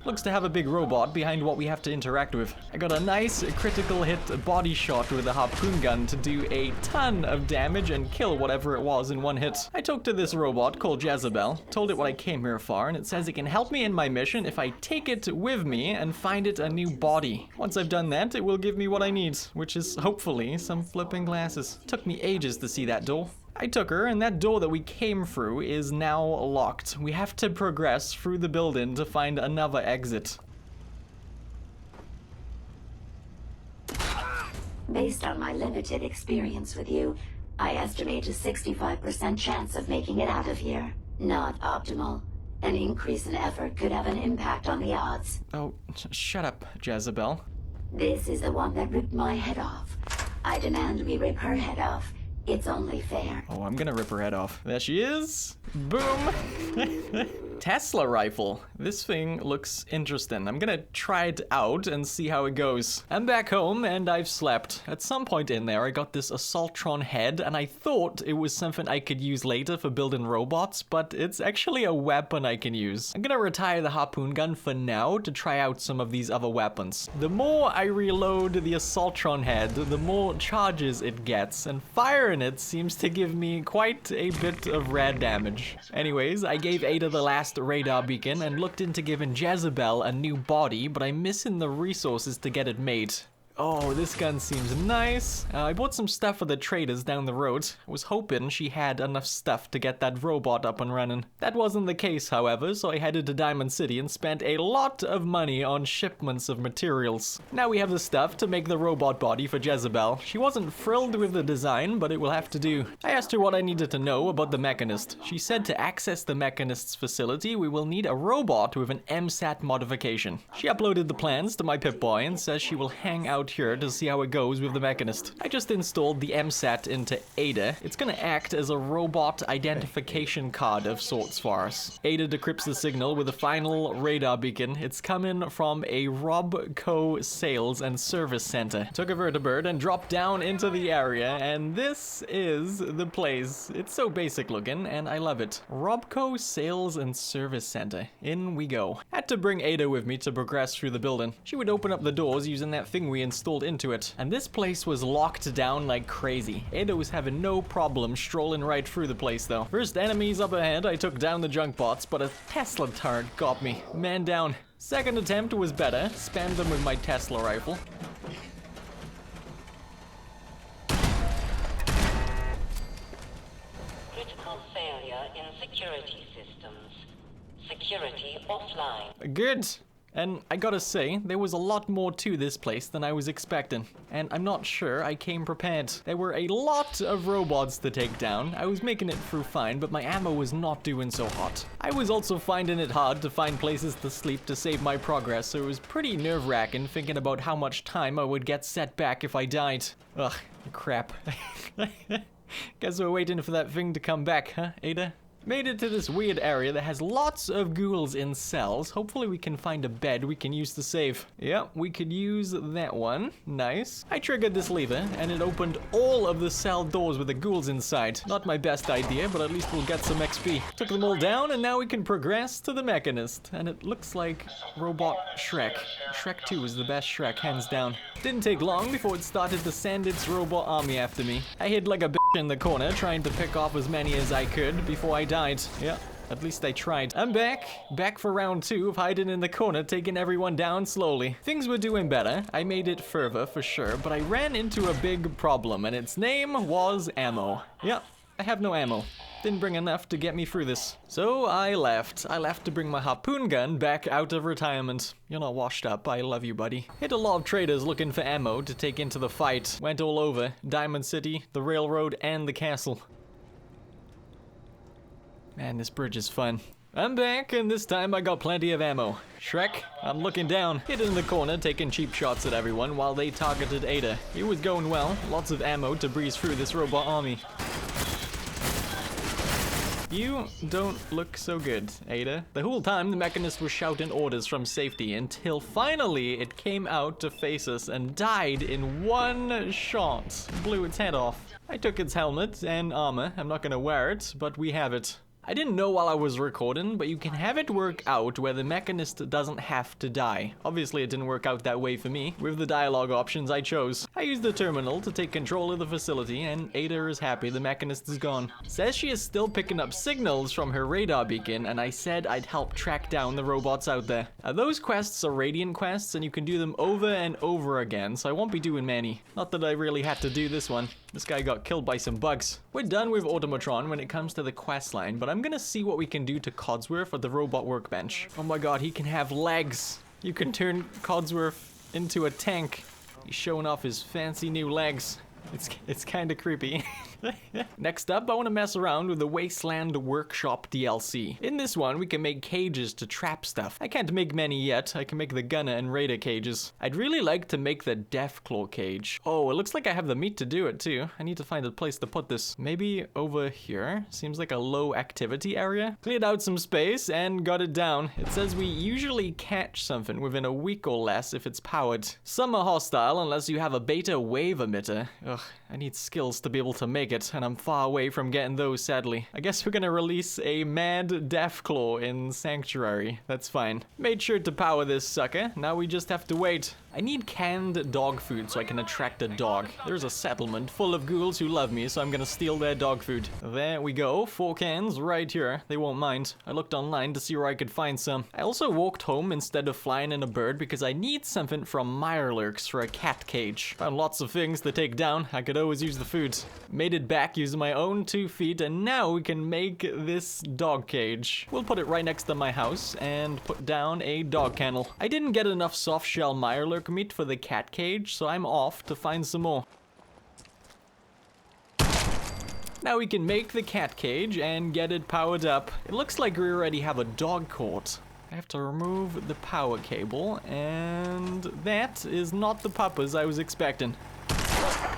Looks to have a big robot behind what we have to interact with. I got a nice critical hit body shot with a harpoon gun to do a ton of damage and kill whatever it was in one hit. I talked to this robot called Jezebel, told it what I came here for, and it says it can help me in my mission if I take it with me and find it a new body. Once I've done that, it will give me what I need, which is hopefully some flipping glasses. Took me ages to see that door. I took her, and that door that we came through is now locked. We have to progress through the building to find another exit. Based on my limited experience with you, I estimate a 65% chance of making it out of here. Not optimal. An increase in effort could have an impact on the odds. Oh, shut up, Jezebel. This is the one that ripped my head off. I demand we rip her head off. It's only fair. Oh, I'm gonna rip her head off. There she is. Boom. Tesla rifle. This thing looks interesting. I'm gonna try it out and see how it goes. I'm back home and I've slept. At some point in there, I got this Assaultron head and I thought it was something I could use later for building robots, but it's actually a weapon I can use. I'm gonna retire the harpoon gun for now to try out some of these other weapons. The more I reload the Assaultron head, the more charges it gets, and firing it seems to give me quite a bit of rad damage. Anyways, I gave Ada the last radar beacon and looked into giving Jezebel a new body, but I'm missing the resources to get it made. Oh, this gun seems nice. I bought some stuff for the traders down the road. I was hoping she had enough stuff to get that robot up and running. That wasn't the case, however, so I headed to Diamond City and spent a lot of money on shipments of materials. Now we have the stuff to make the robot body for Jezebel. She wasn't thrilled with the design, but it will have to do. I asked her what I needed to know about the Mechanist. She said to access the Mechanist's facility, we will need a robot with an MSAT modification. She uploaded the plans to my Pip-Boy and says she will hang out here to see how it goes with the Mechanist. I just installed the MSAT into Ada. It's gonna act as a robot identification card of sorts for us. Ada decrypts the signal with a final radar beacon. It's coming from a Robco sales and service center. Took a vertibird and dropped down into the area, and this is the place. It's so basic looking, and I love it. Robco sales and service center. In we go. Had to bring Ada with me to progress through the building. She would open up the doors using that thing we installed into it. And this place was locked down like crazy. Ada was having no problem strolling right through the place though. First enemies up ahead, I took down the junk bots, but a Tesla turret got me. Man down. Second attempt was better. Spammed them with my Tesla rifle. Critical failure in security systems. Security offline. Good. And I gotta say, there was a lot more to this place than I was expecting. And I'm not sure I came prepared. There were a lot of robots to take down. I was making it through fine, but my ammo was not doing so hot. I was also finding it hard to find places to sleep to save my progress, so it was pretty nerve-wracking thinking about how much time I would get set back if I died. Ugh, crap. Guess we're waiting for that thing to come back, huh, Ada? Made it to this weird area that has lots of ghouls in cells. Hopefully we can find a bed we can use to save. Yep, we could use that one. Nice. I triggered this lever and it opened all of the cell doors with the ghouls inside. Not my best idea, but at least we'll get some XP. Took them all down and now we can progress to the Mechanist. And it looks like Robot Shrek. Shrek 2 is the best Shrek, hands down. Didn't take long before it started to send its robot army after me. I hid like a bitch in the corner trying to pick off as many as I could before I died. Yeah, at least I tried. I'm back. Back for round 2 of hiding in the corner, taking everyone down slowly. Things were doing better. I made it further for sure, but I ran into a big problem, and its name was ammo. Yeah, I have no ammo. Didn't bring enough to get me through this. So I left. I left to bring my harpoon gun back out of retirement. You're not washed up. I love you, buddy. Hit a lot of traders looking for ammo to take into the fight. Went all over. Diamond City, the railroad, and the castle. Man, this bridge is fun. I'm back, and this time I got plenty of ammo. Shrek, I'm looking down, hidden in the corner, taking cheap shots at everyone while they targeted Ada. It was going well, lots of ammo to breeze through this robot army. You don't look so good, Ada. The whole time, the Mechanist was shouting orders from safety until finally it came out to face us and died in one shot. Blew its head off. I took its helmet and armor. I'm not gonna wear it, but we have it. I didn't know while I was recording, but you can have it work out where the Mechanist doesn't have to die. Obviously it didn't work out that way for me. With the dialogue options I chose, I used the terminal to take control of the facility, and Ada is happy the Mechanist is gone. Says she is still picking up signals from her radar beacon, and I said I'd help track down the robots out there. Those quests are Radiant quests, and you can do them over and over again, so I won't be doing many. Not that I really had to do this one. This guy got killed by some bugs. We're done with Automatron when it comes to the quest line, but I'm gonna see what we can do to Codsworth at the robot workbench. Oh my god, he can have legs. You can turn Codsworth into a tank. He's showing off his fancy new legs. It's kind of creepy. Next up, I want to mess around with the Wasteland Workshop DLC. In this one, we can make cages to trap stuff. I can't make many yet. I can make the Gunner and Raider cages. I'd really like to make the Deathclaw cage. Oh, it looks like I have the meat to do it too. I need to find a place to put this. Maybe over here? Seems like a low activity area. Cleared out some space and got it down. It says we usually catch something within a week or less if it's powered. Some are hostile unless you have a beta wave emitter. Ugh, I need skills to be able to make it, and I'm far away from getting those, sadly. I guess we're gonna release a Mad Deathclaw in Sanctuary. That's fine. Made sure to power this sucker. Now we just have to wait. I need canned dog food so I can attract a dog. There's a settlement full of ghouls who love me, so I'm gonna steal their dog food. There we go. 4 cans right here. They won't mind. I looked online to see where I could find some. I also walked home instead of flying in a bird because I need something from Mirelurks for a cat cage. Found lots of things to take down. I could always use the food. Made it back using my own 2 feet, and now we can make this dog cage. We'll put it right next to my house and put down a dog kennel. I didn't get enough soft shell Mirelurk meat for the cat cage, so I'm off to find some more. Now we can make the cat cage and get it powered up. It looks like we already have a dog court. I have to remove the power cable, and that is not the puppas I was expecting.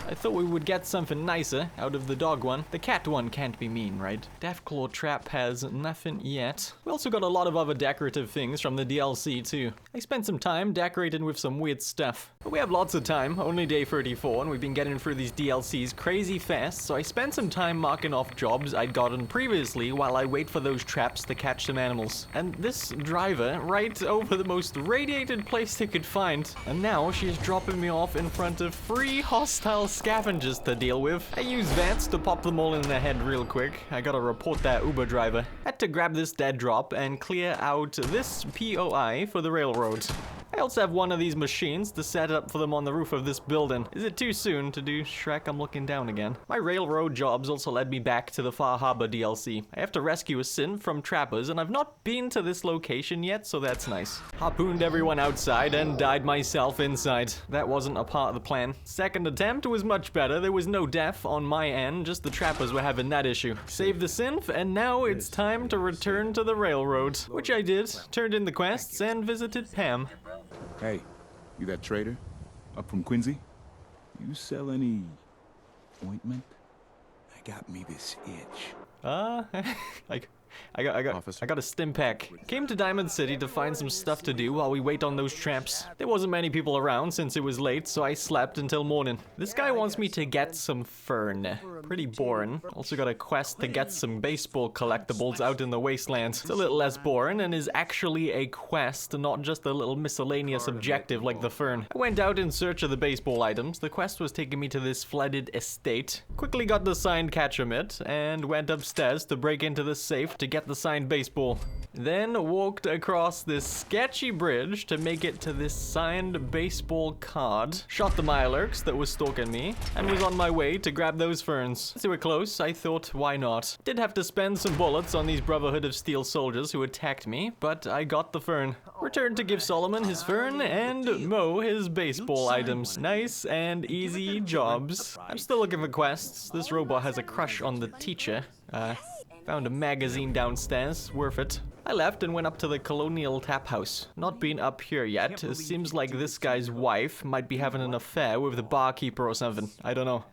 I thought we would get something nicer out of the dog one. The cat one can't be mean, right? Deathclaw Trap has nothing yet. We also got a lot of other decorative things from the DLC too. I spent some time decorating with some weird stuff. But we have lots of time, only day 34, and we've been getting through these DLCs crazy fast, so I spent some time marking off jobs I'd gotten previously while I wait for those traps to catch some animals. And this driver right over the most radiated place they could find. And now she's dropping me off in front of 3 hostile scavengers to deal with. I use VATS to pop them all in the head real quick. I gotta report that Uber driver. Had to grab this dead drop and clear out this POI for the railroad. I also have one of these machines to set up for them on the roof of this building. Is it too soon to do Shrek? I'm looking down again. My railroad jobs also led me back to the Far Harbor DLC. I have to rescue a synth from trappers, and I've not been to this location yet, so that's nice. Harpooned everyone outside and died myself inside. That wasn't a part of the plan. Second attempt was much better. There was no death on my end, just the trappers were having that issue. Saved the synth, and now it's time to return to the railroad, which I did. Turned in the quests and visited Pam. Hey, you that trader? Up from Quincy? You sell any ointment? I got me this itch. I got a stim pack. Came to Diamond City to find some stuff to do while we wait on those traps. There wasn't many people around since it was late, so I slept until morning. This guy wants me to get some fern. Pretty boring. Also got a quest to get some baseball collectibles out in the wasteland. It's a little less boring and is actually a quest, not just a little miscellaneous objective like the fern. I went out in search of the baseball items. The quest was taking me to this flooded estate. Quickly got the signed catcher mitt and went upstairs to break into the safe to get the signed baseball. then walked across this sketchy bridge to make it to this signed baseball card, shot the Mirelurks that was stalking me, and was on my way to grab those ferns. As they were close, I thought, why not? Did have to spend some bullets on these Brotherhood of Steel soldiers who attacked me, but I got the fern. Returned to give Solomon his fern and Mo his baseball items. Nice and easy jobs. I'm still looking for quests. This robot has a crush on the teacher. Found a magazine downstairs. Worth it. I left and went up to the Colonial Tap House. Not been up here yet. It seems like this guy's wife might be having an affair with the barkeeper or something. I don't know.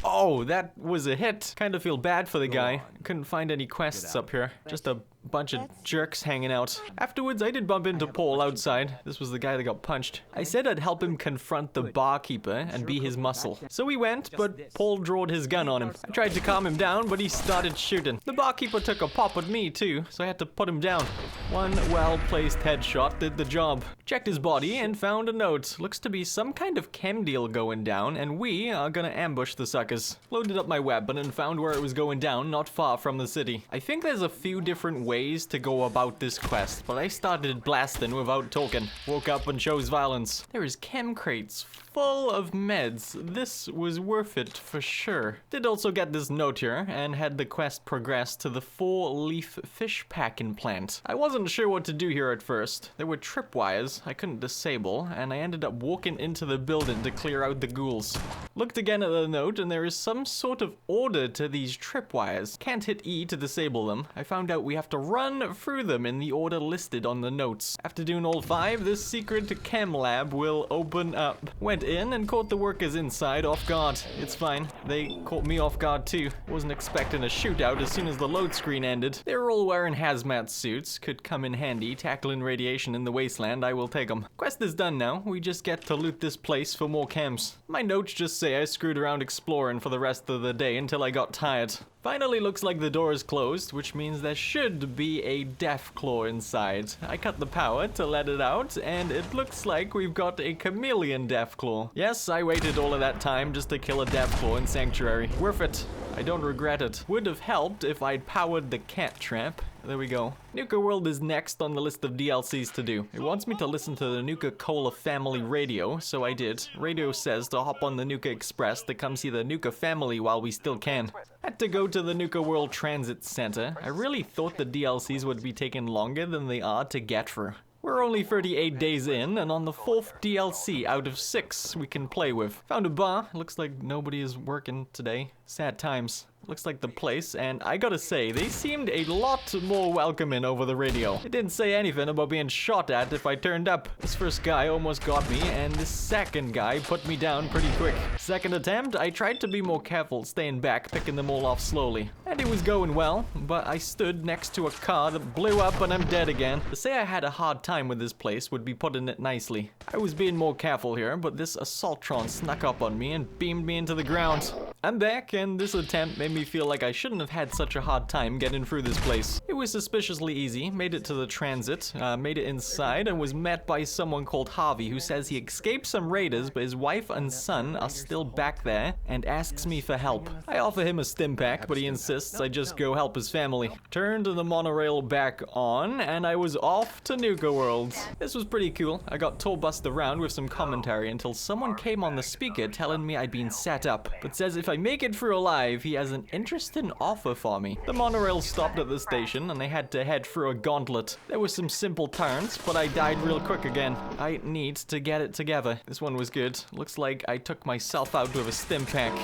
Oh, that was a hit. Kind of feel bad for the guy. Couldn't find any quests up here. Just a bunch of jerks hanging out. Afterwards, I did bump into Paul outside. This was the guy that got punched. I said I'd help him confront the barkeeper and be his muscle. So we went, but Paul drawed his gun on him. I tried to calm him down, but he started shooting. The barkeeper took a pop at me too, so I had to put him down. One well-placed headshot did the job. Checked his body and found a note. Looks to be some kind of chem deal going down, and we are gonna ambush the suckers. Loaded up my weapon and found where it was going down, not far from the city. I think there's a few different ways to go about this quest, but I started blasting without talking. Woke up and chose violence. There is chem crates full of meds. This was worth it for sure. Did also get this note here and had the quest progress to the 4-leaf fish packing plant. I wasn't sure what to do here at first. There were tripwires I couldn't disable, and I ended up walking into the building to clear out the ghouls. Looked again at the note, and there is some sort of order to these tripwires. Can't hit E to disable them. I found out we have to run through them in the order listed on the notes. After doing all 5, this secret chem lab will open up. Went in and caught the workers inside off guard. It's fine. They caught me off guard too. Wasn't expecting a shootout as soon as the load screen ended. They were all wearing hazmat suits. Could come in handy. Tackling radiation in the wasteland, I will take them. Quest is done now. We just get to loot this place for more chems. My notes just say I screwed around exploring for the rest of the day until I got tired. Finally looks like the door is closed, which means there should be a death claw inside. I cut the power to let it out, and it looks like we've got a chameleon death claw. Yes, I waited all of that time just to kill a death claw in Sanctuary. Worth it. I don't regret it. Would have helped if I'd powered the cat trap. There we go. Nuka World is next on the list of DLCs to do. It wants me to listen to the Nuka-Cola family radio, so I did. Radio says to hop on the Nuka Express to come see the Nuka family while we still can. Had to go to the Nuka World Transit Center. I really thought the DLCs would be taking longer than they are to get through. We're only 38 days in, and on the 4th DLC out of 6 we can play with. Found a bar. Looks like nobody is working today. Sad times. Looks like the place, and I gotta say, they seemed a lot more welcoming over the radio. It didn't say anything about being shot at if I turned up. This first guy almost got me, and this second guy put me down pretty quick. Second attempt, I tried to be more careful, staying back, picking them all off slowly. And it was going well, but I stood next to a car that blew up and I'm dead again. To say I had a hard time with this place would be putting it nicely. I was being more careful here, but this Assaultron snuck up on me and beamed me into the ground. I'm back, and this attempt made me feel like I shouldn't have had such a hard time getting through this place. It was suspiciously easy, made it to the transit, made it inside, and was met by someone called Harvey who says he escaped some raiders, but his wife and son are still back there, and asks me for help. I offer him a stim pack, but he insists I just go help his family. Turned the monorail back on, and I was off to Nuka World. This was pretty cool. I got tour bussed around with some commentary until someone came on the speaker telling me I'd been set up, but says if I make it through alive, he has an interesting offer for me. The monorail stopped at the station and I had to head through a gauntlet. There were some simple turns, but I died real quick again. I need to get it together. This one was good. Looks like I took myself out with a stim pack.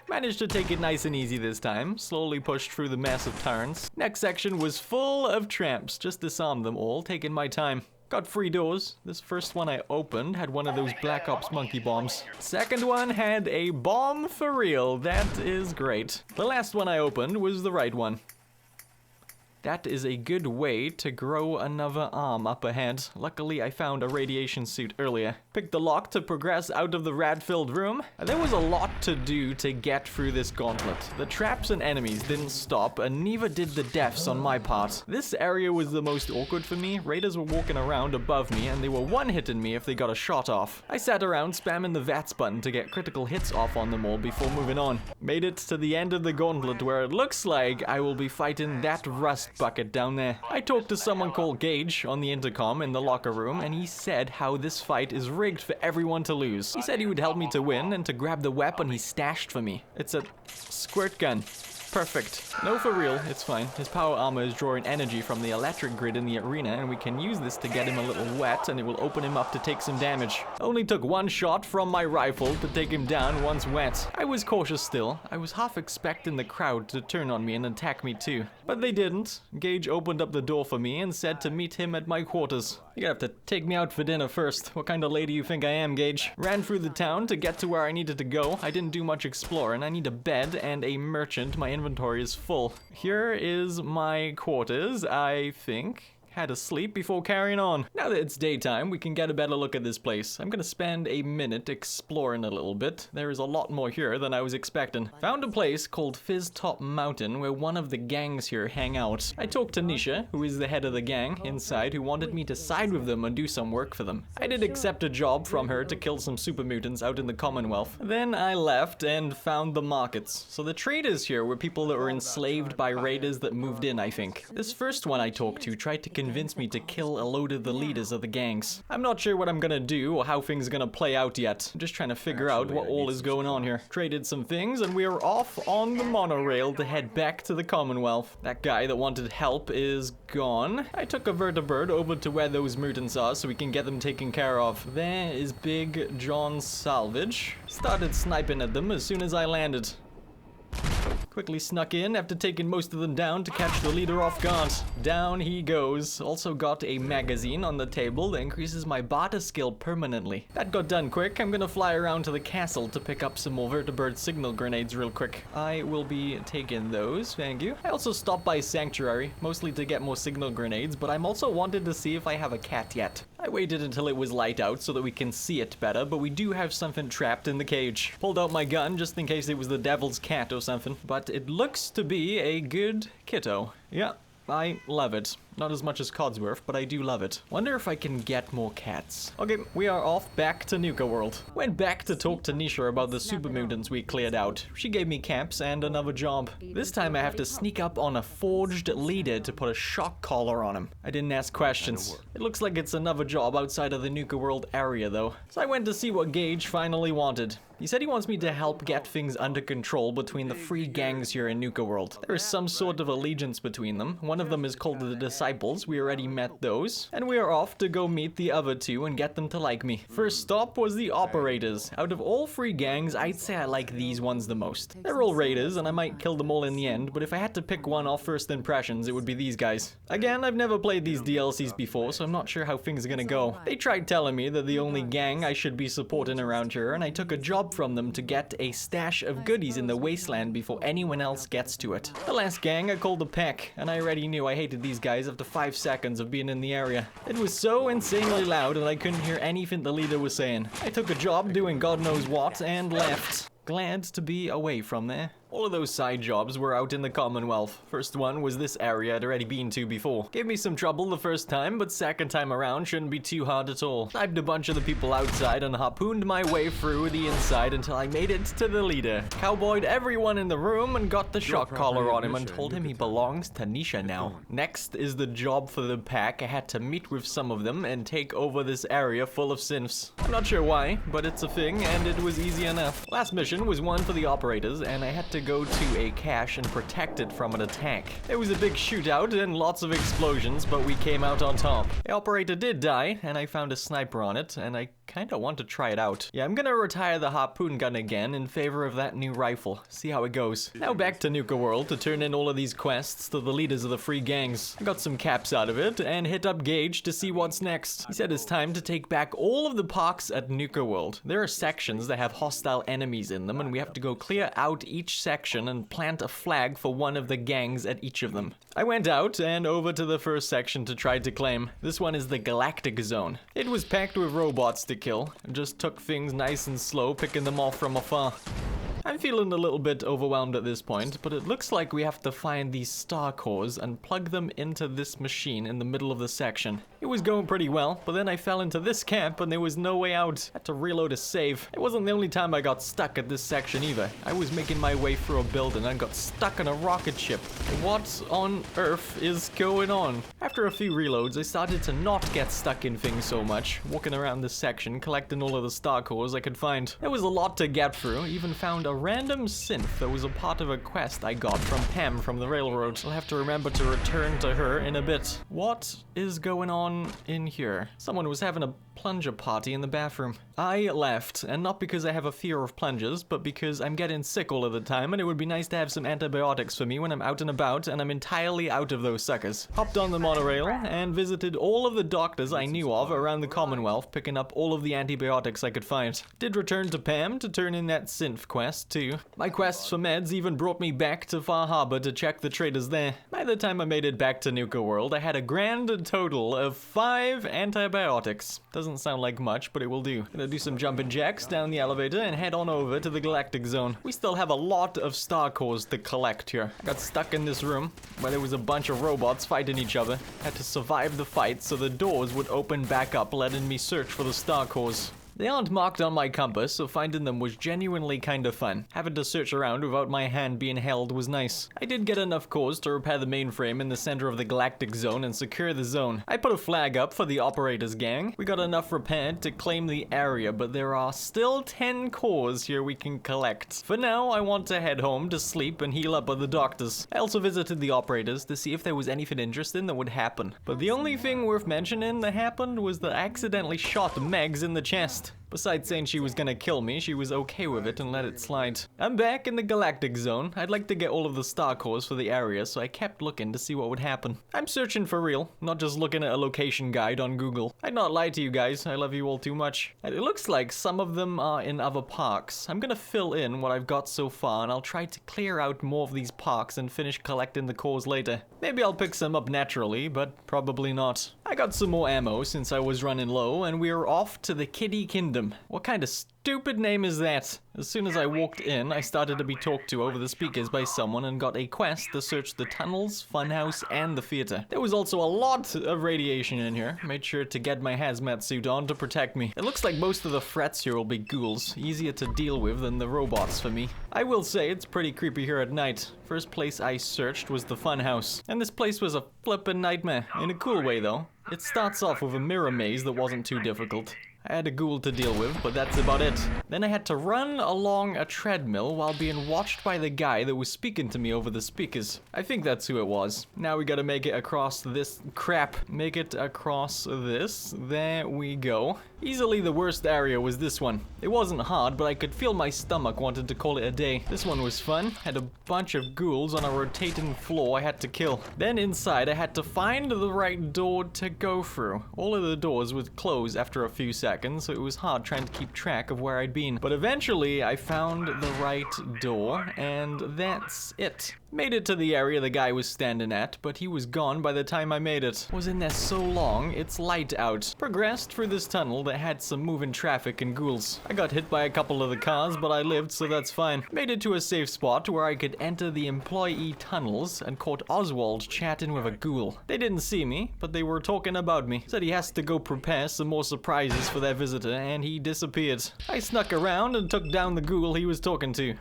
Managed to take it nice and easy this time. Slowly pushed through the massive turns. Next section was full of tramps. Just disarmed them all, taking my time. Got 3 doors. This first one I opened had one of those Black Ops monkey bombs. Second one had a bomb for real. That is great. The last one I opened was the right one. That is a good way to grow another arm up ahead. Luckily, I found a radiation suit earlier. Picked the lock to progress out of the rad-filled room. There was a lot to do to get through this gauntlet. The traps and enemies didn't stop, and neither did the deaths on my part. This area was the most awkward for me. Raiders were walking around above me, and they were one-hitting me if they got a shot off. I sat around spamming the VATS button to get critical hits off on them all before moving on. Made it to the end of the gauntlet where it looks like I will be fighting that rust bucket down there. I talked to someone called Gage on the intercom in the locker room, and he said how this fight is rigged for everyone to lose. He said he would help me to win and to grab the weapon he stashed for me. It's a squirt gun. Perfect. No, for real, it's fine. His power armor is drawing energy from the electric grid in the arena, and we can use this to get him a little wet, and it will open him up to take some damage. Only took one shot from my rifle to take him down once wet. I was cautious still. I was half expecting the crowd to turn on me and attack me too. But they didn't. Gage opened up the door for me and said to meet him at my quarters. You're gonna have to take me out for dinner first. What kind of lady you think I am, Gage? Ran through the town to get to where I needed to go. I didn't do much exploring. I need a bed and a merchant. My inventory is full. Here is my quarters, I think. Had to sleep before carrying on. Now that it's daytime, we can get a better look at this place. I'm gonna spend a minute exploring a little bit. There is a lot more here than I was expecting. Found a place called Fizz Top Mountain where one of the gangs here hang out. I talked to Nisha, who is the head of the gang inside, who wanted me to side with them and do some work for them. I did accept a job from her to kill some super mutants out in the Commonwealth. Then I left and found the markets. So the traders here were people that were enslaved by raiders that moved in, I think. This first one I talked to tried to convince me to kill a load of the leaders of the gangs. I'm not sure what I'm gonna do or how things are gonna play out yet. I'm just trying to figure out what all is going on here. Traded some things and we are off on the monorail to head back to the Commonwealth. That guy that wanted help is gone. I took a vertibird over to where those mutants are so we can get them taken care of. There is Big John Salvage. Started sniping at them as soon as I landed. Quickly snuck in after taking most of them down to catch the leader off guard. Down he goes. Also got a magazine on the table that increases my barter skill permanently. That got done quick. I'm gonna fly around to the castle to pick up some more vertibird signal grenades real quick. I will be taking those, thank you. I also stopped by Sanctuary, mostly to get more signal grenades, but I'm also wanted to see if I have a cat yet. I waited until it was light out so that we can see it better, but we do have something trapped in the cage. Pulled out my gun just in case it was the devil's cat or something, but it looks to be a good kiddo. Yeah, I love it. Not as much as Codsworth, but I do love it. Wonder if I can get more cats. Okay, we are off back to Nuka World. Went back to talk to Nisha about the super mutants we cleared out. She gave me caps and another job. This time I have to sneak up on a forged leader to put a shock collar on him. I didn't ask questions. It looks like it's another job outside of the Nuka World area though. So I went to see what Gage finally wanted. He said he wants me to help get things under control between the three gangs here in Nuka World. There is some sort of allegiance between them. One of them is called the Disciples. We already met those. And we are off to go meet the other two and get them to like me. First stop was the Operators. Out of all three gangs, I'd say I like these ones the most. They're all raiders and I might kill them all in the end, but if I had to pick one off first impressions, it would be these guys. Again, I've never played these DLCs before, so I'm not sure how things are gonna go. They tried telling me that the only gang I should be supporting around here, and I took a job from them to get a stash of goodies in the wasteland before anyone else gets to it. The last gang I called the Pack, and I already knew I hated these guys after 5 seconds of being in the area. It was so insanely loud that I couldn't hear anything the leader was saying. I took a job doing God knows what and left. Glad to be away from there. All of those side jobs were out in the Commonwealth. First one was this area I'd already been to before. Gave me some trouble the first time, but second time around shouldn't be too hard at all. Sniped a bunch of the people outside and harpooned my way through the inside until I made it to the leader. Cowboyed everyone in the room and got the shock collar on him and told him he belongs to Nisha now. Next is the job for the Pack. I had to meet with some of them and take over this area full of synths. I'm not sure why, but it's a thing and it was easy enough. Last mission was one for the Operators and I had to go to a cache and protect it from an attack. There was a big shootout and lots of explosions, but we came out on top. The operator did die, and I found a sniper on it, and I kinda want to try it out. Yeah, I'm gonna retire the harpoon gun again in favor of that new rifle. See how it goes. Now back to Nuka World to turn in all of these quests to the leaders of the three gangs. I got some caps out of it and hit up Gage to see what's next. He said it's time to take back all of the parks at Nuka World. There are sections that have hostile enemies in them and we have to go clear out each section section and plant a flag for one of the gangs at each of them. I went out and over to the first section to try to claim. This one is the Galactic Zone. It was packed with robots to kill, and just took things nice and slow, picking them off from afar. I'm feeling a little bit overwhelmed at this point, but it looks like we have to find these star cores and plug them into this machine in the middle of the section. It was going pretty well, but then I fell into this camp and there was no way out. I had to reload a save. It wasn't the only time I got stuck at this section either. I was making my way through a building and got stuck on a rocket ship. What on earth is going on? After a few reloads, I started to not get stuck in things so much, walking around this section, collecting all of the star cores I could find. There was a lot to get through, even found a random synth that was a part of a quest I got from Pam from the railroad. I'll have to remember to return to her in a bit. What is going on in here? Someone was having a plunger party in the bathroom. I left, and not because I have a fear of plungers, but because I'm getting sick all of the time and it would be nice to have some antibiotics for me when I'm out and about, and I'm entirely out of those suckers. Hopped on the monorail and visited all of the doctors I knew of around the Commonwealth, picking up all of the antibiotics I could find. Did return to Pam to turn in that synth quest too. My quests for meds even brought me back to Far Harbor to check the traders there. By the time I made it back to Nuka World, I had a grand total of 5 antibiotics. Doesn't sound like much, but it will do. Gonna do some jumping jacks down the elevator and head on over to the Galactic Zone. We still have a lot of star cores to collect here. I got stuck in this room where there was a bunch of robots fighting each other. Had to survive the fight so the doors would open back up, letting me search for the star cores. They aren't marked on my compass, so finding them was genuinely kind of fun. Having to search around without my hand being held was nice. I did get enough cores to repair the mainframe in the center of the Galactic Zone and secure the zone. I put a flag up for the operators gang. We got enough repaired to claim the area, but there are still 10 cores here we can collect. For now, I want to head home to sleep and heal up at the doctors. I also visited the operators to see if there was anything interesting that would happen. But the only thing worth mentioning that happened was that I accidentally shot Megs in the chest. Besides saying she was gonna kill me, she was okay with it and let it slide. I'm back in the Galactic Zone. I'd like to get all of the star cores for the area, so I kept looking to see what would happen. I'm searching for real, not just looking at a location guide on Google. I'd not lie to you guys, I love you all too much. And it looks like some of them are in other parks. I'm gonna fill in what I've got so far, and I'll try to clear out more of these parks and finish collecting the cores later. Maybe I'll pick some up naturally, but probably not. I got some more ammo since I was running low, and we're off to the Kitty Kingdom. What kind of stupid name is that? As soon as I walked in, I started to be talked to over the speakers by someone and got a quest to search the tunnels, funhouse, and the theater. There was also a lot of radiation in here. Made sure to get my hazmat suit on to protect me. It looks like most of the threats here will be ghouls, easier to deal with than the robots for me. I will say it's pretty creepy here at night. First place I searched was the funhouse, and this place was a flippin' nightmare, in a cool way though. It starts off with a mirror maze that wasn't too difficult. I had a ghoul to deal with, but that's about it. Then I had to run along a treadmill while being watched by the guy that was speaking to me over the speakers. I think that's who it was. Now we gotta make it across this crap. Make it across this. There we go. Easily the worst area was this one. It wasn't hard, but I could feel my stomach wanted to call it a day. This one was fun. Had a bunch of ghouls on a rotating floor I had to kill. Then inside I had to find the right door to go through. All of the doors would close after a few seconds, so it was hard trying to keep track of where I'd been. But eventually I found the right door, and that's it. Made it to the area the guy was standing at, but he was gone by the time I made it. Was in there so long, it's light out. Progressed through this tunnel that had some moving traffic and ghouls. I got hit by a couple of the cars, but I lived, so that's fine. Made it to a safe spot where I could enter the employee tunnels and caught Oswald chatting with a ghoul. They didn't see me, but they were talking about me. Said he has to go prepare some more surprises for their visitor, and he disappeared. I snuck around and took down the ghoul he was talking to.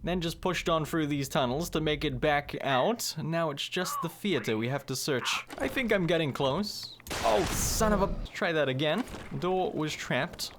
Then just pushed on through these tunnels to make it back out. Now it's just the theater we have to search. I think I'm getting close. Oh, son of a... Let's try that again. Door was trapped.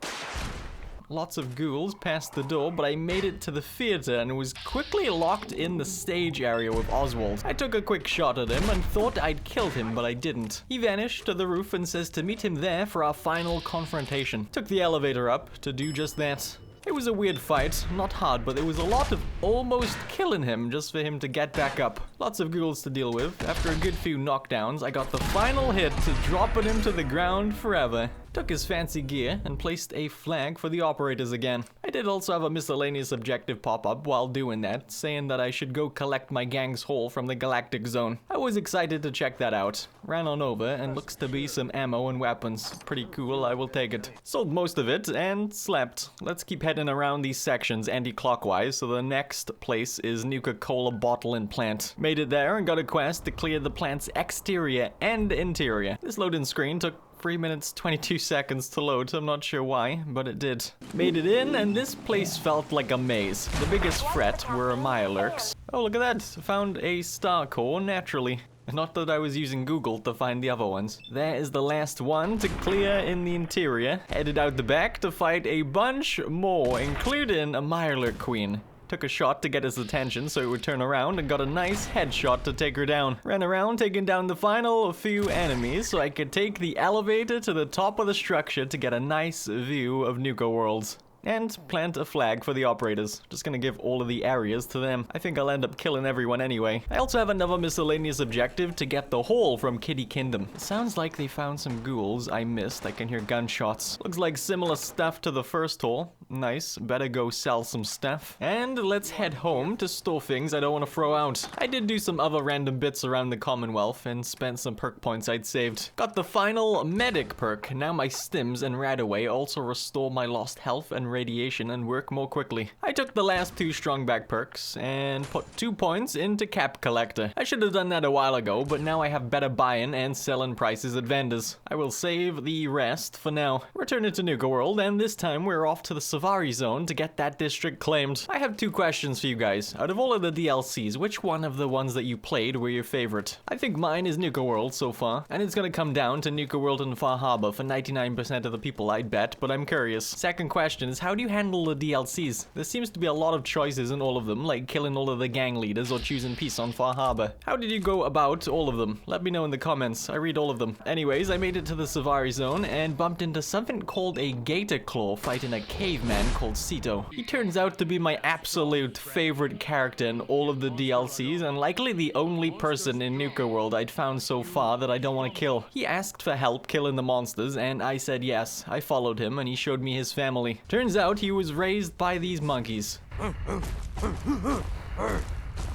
Lots of ghouls past the door, but I made it to the theater and was quickly locked in the stage area with Oswald. I took a quick shot at him and thought I'd killed him, but I didn't. He vanished to the roof and says to meet him there for our final confrontation. Took the elevator up to do just that. It was a weird fight, not hard, but there was a lot of almost killing him just for him to get back up. Lots of ghouls to deal with. After a good few knockdowns, I got the final hit to dropping him to the ground forever. took his fancy gear, and placed a flag for the operators again. I did also have a miscellaneous objective pop up while doing that, saying that I should go collect my gang's haul from the Galactic Zone. I was excited to check that out. Ran on over, and looks to be some ammo and weapons. Pretty cool, I will take it. Sold most of it, and slept. Let's keep heading around these sections anti-clockwise, so the next place is Nuka-Cola bottle and plant. Made it there and got a quest to clear the plant's exterior and interior. This loading screen took 3 minutes 22 seconds to load, so I'm not sure why, but it did. Made it in, and this place felt like a maze. The biggest threat were Mirelurks. Oh, look at that! Found a star core naturally. Not that I was using Google to find the other ones. There is the last one to clear in the interior. Headed out the back to fight a bunch more, including a Mirelurk queen. Took a shot to get his attention so he would turn around and got a nice headshot to take her down. Ran around taking down the final few enemies so I could take the elevator to the top of the structure to get a nice view of Nuka Worlds. And plant a flag for the operators. Just gonna give all of the areas to them. I think I'll end up killing everyone anyway. I also have another miscellaneous objective to get the haul from Kitty Kingdom. It sounds like they found some ghouls I missed. I can hear gunshots. Looks like similar stuff to the first haul. Nice. Better go sell some stuff. And let's head home to store things I don't want to throw out. I did do some other random bits around the Commonwealth and spent some perk points I'd saved. Got the final medic perk. Now my stims and Radaway also restore my lost health and radiation and work more quickly. I took the last 2 strong back perks and put 2 points into Cap Collector. I should have done that a while ago, but now I have better buying and selling prices at vendors. I will save the rest for now. Returning to Nuka World, and this time we're off to the Savari Zone to get that district claimed. I have 2 questions for you guys. Out of all of the DLCs, which one of the ones that you played were your favorite? I think mine is Nuka World so far, and it's gonna come down to Nuka World and Far Harbor for 99% of the people, I'd bet, but I'm curious. Second question is, how do you handle the DLCs? There seems to be a lot of choices in all of them, like killing all of the gang leaders or choosing peace on Far Harbor. How did you go about all of them? Let me know in the comments. I read all of them. Anyways, I made it to the Savari Zone and bumped into something called a Gator Claw fighting a caveman called Sito. He turns out to be my absolute favorite character in all of the DLCs and likely the only person in Nuka World I'd found so far that I don't want to kill. He asked for help killing the monsters and I said yes. I followed him and he showed me his family. Turns out he was raised by these monkeys.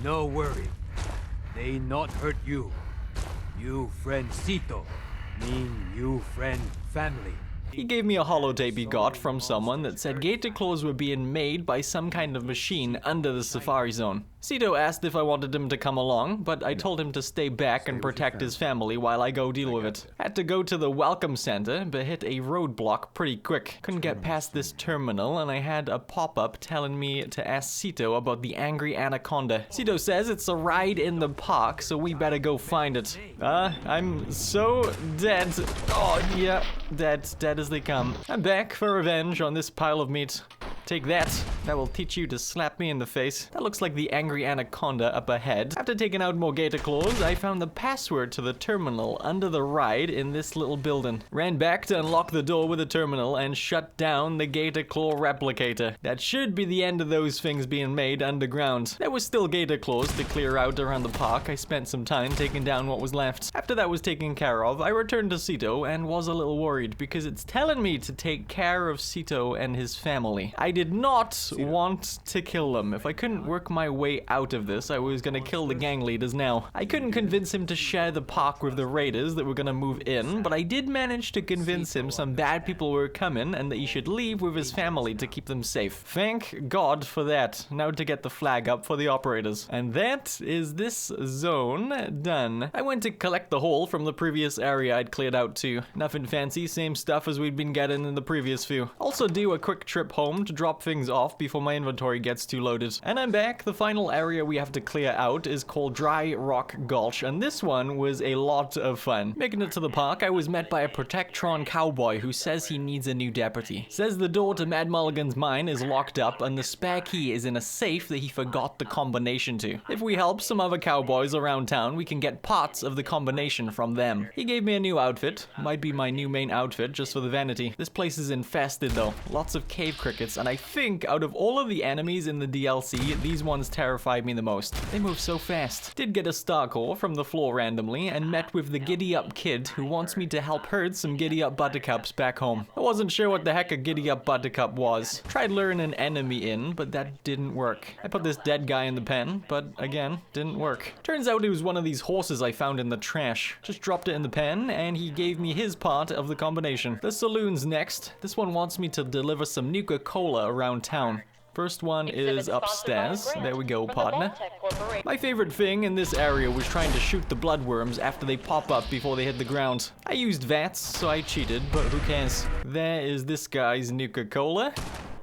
No worry. They not hurt you. You friend Sito. Mean you friend family. He gave me a holotape he got from someone that said gator claws were being made by some kind of machine under the Savari Zone. Sito asked if I wanted him to come along, but I told him to stay back and protect his family while I go deal with it. Had to go to the welcome center, but hit a roadblock pretty quick. Couldn't get past this terminal, and I had a pop-up telling me to ask Sito about the angry anaconda. Sito says it's a ride in the park, so we better go find it. I'm so dead. Oh, yeah, dead as they come. I'm back for revenge on this pile of meat. Take that. That will teach you to slap me in the face. That looks like the angry anaconda up ahead. After taking out more gator claws, I found the password to the terminal under the ride in this little building. Ran back to unlock the door with the terminal and shut down the gator claw replicator. That should be the end of those things being made underground. There was still gator claws to clear out around the park. I spent some time taking down what was left. After that was taken care of, I returned to Sito and was a little worried because it's telling me to take care of Sito and his family. I did not want to kill them. If I couldn't work my way out of this, I was gonna kill the gang leaders now. I couldn't convince him to share the park with the raiders that were gonna move in, but I did manage to convince him some bad people were coming and that he should leave with his family to keep them safe. Thank God for that. Now to get the flag up for the operators. And that is this zone done. I went to collect the haul from the previous area I'd cleared out too. Nothing fancy, same stuff as we'd been getting in the previous few. Also do a quick trip home to drop things off before my inventory gets too loaded. And I'm back. The final area we have to clear out is called Dry Rock Gulch, and this one was a lot of fun. Making it to the park, I was met by a Protectron cowboy who says he needs a new deputy. Says the door to Mad Mulligan's mine is locked up and the spare key is in a safe that he forgot the combination to. If we help some other cowboys around town, we can get parts of the combination from them. He gave me a new outfit. Might be my new main outfit just for the vanity. This place is infested though. Lots of cave crickets, and I think out of all of the enemies in the DLC, these ones terrified me the most. They move so fast. Did get a star core from the floor randomly and met with the giddy up kid who wants me to help herd some giddy up buttercups back home. I wasn't sure what the heck a giddy up buttercup was. Tried luring an enemy in, but that didn't work. I put this dead guy in the pen, but again, didn't work. Turns out it was one of these horses I found in the trash. Just dropped it in the pen and he gave me his part of the combination. The saloon's next. This one wants me to deliver some Nuka-Cola around town. First one is upstairs. There we go, partner. My favorite thing in this area was trying to shoot the bloodworms after they pop up before they hit the ground. I used VATS, so I cheated, but who cares? There is this guy's Nuka-Cola.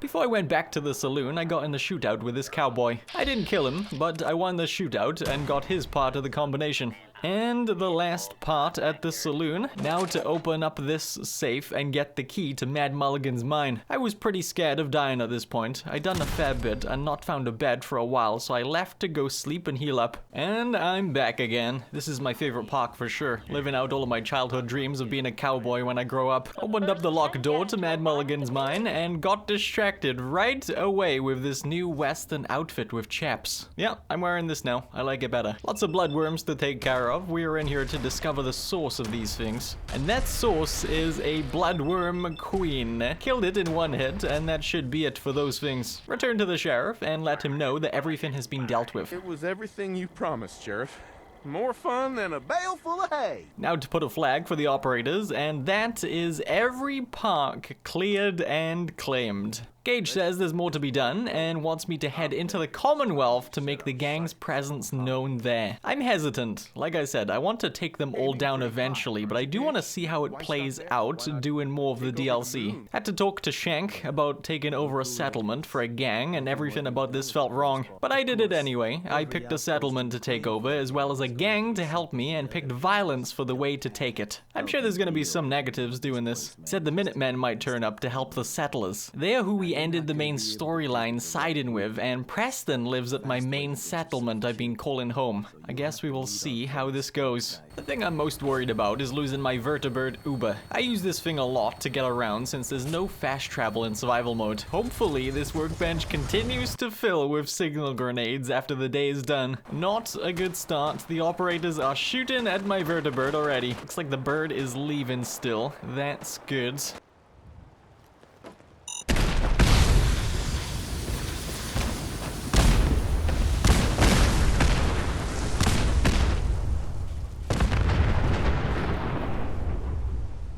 Before I went back to the saloon, I got in the shootout with this cowboy. I didn't kill him, but I won the shootout and got his part of the combination. And the last part at the saloon, now to open up this safe and get the key to Mad Mulligan's mine. I was pretty scared of dying at this point. I'd done a fair bit and not found a bed for a while, so I left to go sleep and heal up. And I'm back again. This is my favorite park for sure. Living out all of my childhood dreams of being a cowboy when I grow up. Opened up the locked door to Mad Mulligan's mine and got distracted right away with this new western outfit with chaps. Yeah, I'm wearing this now. I like it better. Lots of bloodworms to take care of. We are in here to discover the source of these things. And that source is a bloodworm queen. Killed it in one hit, and that should be it for those things. Return to the sheriff and let him know that everything has been dealt with. It was everything you promised, Sheriff. More fun than a bale full of hay. Now to put a flag for the operators, and that is every park cleared and claimed. Gage says there's more to be done and wants me to head into the Commonwealth to make the gang's presence known there. I'm hesitant. Like I said, I want to take them all down eventually, but I do want to see how it plays out doing more of the DLC. Had to talk to Shank about taking over a settlement for a gang, and everything about this felt wrong. But I did it anyway. I picked a settlement to take over, as well as a gang to help me, and picked violence for the way to take it. I'm sure there's gonna be some negatives doing this. Said the Minutemen might turn up to help the settlers. They are who we ended the main storyline siding with, and Preston lives at my main settlement I've been calling home. I guess we will see how this goes. The thing I'm most worried about is losing my vertibird Uber. I use this thing a lot to get around since there's no fast travel in survival mode. Hopefully this workbench continues to fill with signal grenades after the day is done. Not a good start. The operators are shooting at my vertibird already. Looks like the bird is leaving still. That's good.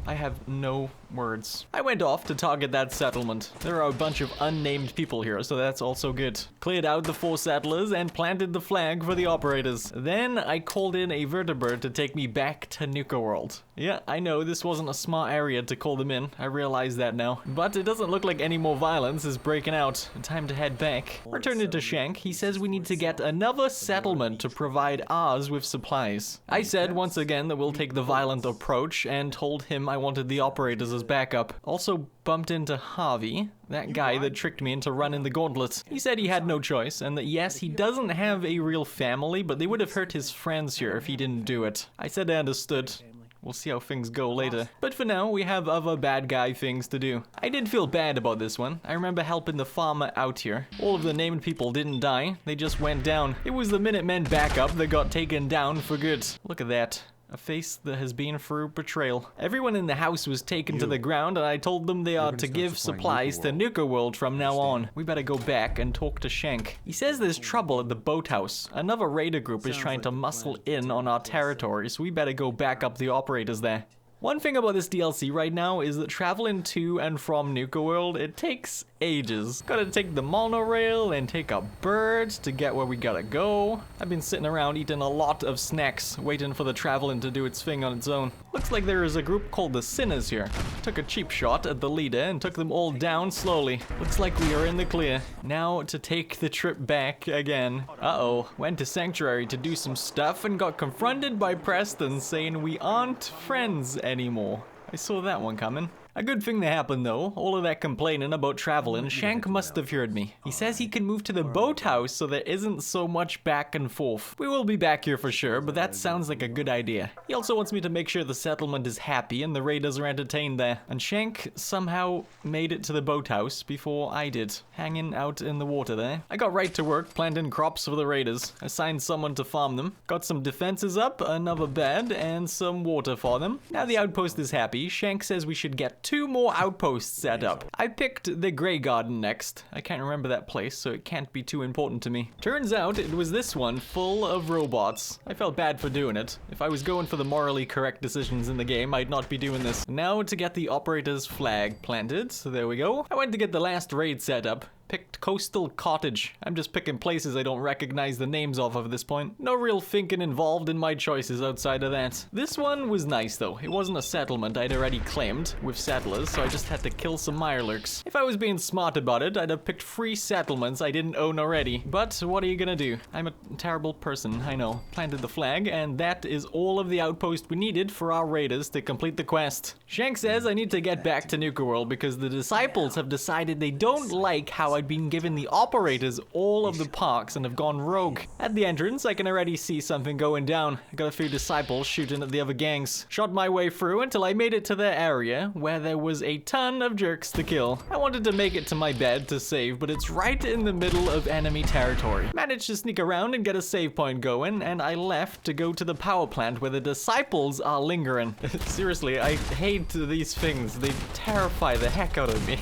I have no words. I went off to target that settlement. There are a bunch of unnamed people here, so that's also good. Cleared out the 4 settlers and planted the flag for the operators. Then I called in a vertibird to take me back to Nuka World. Yeah, I know this wasn't a smart area to call them in. I realize that now. But it doesn't look like any more violence is breaking out. Time to head back. Returning to Shank, he says we need to get another settlement to provide ours with supplies. I said once again that we'll take the violent approach and told him I wanted the operators as backup. Also bumped into Harvey, that guy that tricked me into running the gauntlet. He said he had no choice, and that yes, he doesn't have a real family, but they would have hurt his friends here if he didn't do it. I said I understood. We'll see how things go later. But for now, we have other bad guy things to do. I did feel bad about this one. I remember helping the farmer out here. All of the named people didn't die, they just went down. It was the Minutemen backup that got taken down for good. Look at that. A face that has been through betrayal. Everyone in the house was taken to the ground, and I told them they are to give supplies to Nuka World from now on. We better go back and talk to Shank. He says there's trouble at the boathouse. Another raider group is trying to muscle in on our territory, so we better go back up the operators there. One thing about this DLC right now is that traveling to and from Nuka World, it takes ages. Gotta take the monorail and take a bird to get where we gotta go. I've been sitting around eating a lot of snacks, waiting for the traveling to do its thing on its own. Looks like there is a group called the Sinners here. Took a cheap shot at the leader and took them all down slowly. Looks like we are in the clear. Now to take the trip back again. Uh-oh, went to Sanctuary to do some stuff and got confronted by Preston saying we aren't friends anymore. I saw that one coming. A good thing that happened though. All of that complaining about traveling, Shank must have heard me. He says he can move to the boathouse so there isn't so much back and forth. We will be back here for sure, but that sounds like a good idea. He also wants me to make sure the settlement is happy and the raiders are entertained there. And Shank somehow made it to the boathouse before I did, hanging out in the water there. I got right to work planting crops for the raiders. Assigned someone to farm them. Got some defenses up, another bed, and some water for them. Now the outpost is happy. Shank says we should get 2 more outposts set up. I picked the Grey Garden next. I can't remember that place, so it can't be too important to me. Turns out it was this one, full of robots. I felt bad for doing it. If I was going for the morally correct decisions in the game, I'd not be doing this. Now to get the operator's flag planted. So there we go. I went to get the last raid set up. Picked Coastal Cottage. I'm just picking places I don't recognize the names of at this point. No real thinking involved in my choices outside of that. This one was nice though. It wasn't a settlement I'd already claimed with settlers, so I just had to kill some mirelurks. If I was being smart about it, I'd have picked 3 settlements I didn't own already. But what are you gonna do? I'm a terrible person, I know. Planted the flag, and that is all of the outpost we needed for our raiders to complete the quest. Shank says I need to get back to Nuka World because the disciples have decided they don't like how I'd been given the operators all of the parks and have gone rogue. At the entrance, I can already see something going down. I got a few disciples shooting at the other gangs. Shot my way through until I made it to their area, where there was a ton of jerks to kill. I wanted to make it to my bed to save, but it's right in the middle of enemy territory. Managed to sneak around and get a save point going, and I left to go to the power plant where the disciples are lingering. Seriously, I hate these things. They terrify the heck out of me.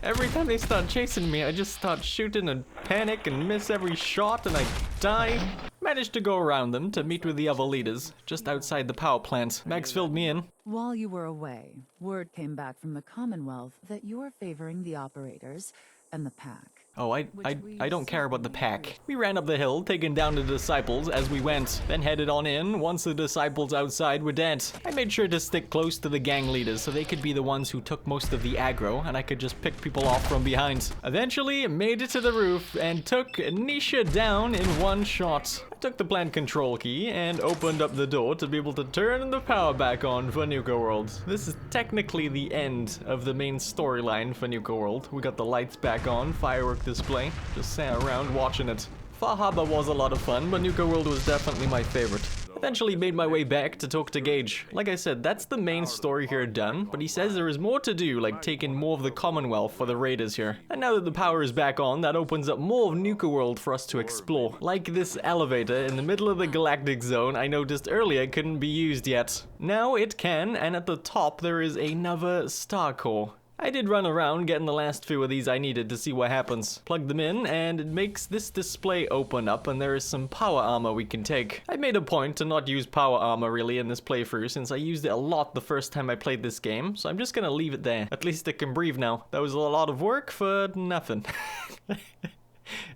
Every time they start chasing me, I just start shooting and panic and miss every shot and I die. Managed to go around them to meet with the other leaders, just outside the power plant. Max filled me in. While you were away, word came back from the Commonwealth that you are favoring the operators and the pack. Oh, I don't care about the pack. We ran up the hill, taking down the disciples as we went, then headed on in once the disciples outside were dead. I made sure to stick close to the gang leaders so they could be the ones who took most of the aggro and I could just pick people off from behind. Eventually, made it to the roof and took Nisha down in one shot. I took the plant control key and opened up the door to be able to turn the power back on for Nuka World. This is technically the end of the main storyline for Nuka World. We got the lights back on, firework display, just sat around watching it. Far Harbor was a lot of fun, but Nuka World was definitely my favorite. Eventually made my way back to talk to Gage. Like I said, that's the main story here done, but he says there is more to do, like taking more of the Commonwealth for the raiders here. And now that the power is back on, that opens up more of Nuka World for us to explore. Like this elevator in the middle of the galactic zone I noticed earlier couldn't be used yet. Now it can, and at the top there is another star core. I did run around getting the last few of these I needed to see what happens. Plug them in and it makes this display open up and there is some power armor we can take. I made a point to not use power armor really in this playthrough since I used it a lot the first time I played this game, so I'm just gonna leave it there. At least it can breathe now. That was a lot of work for nothing.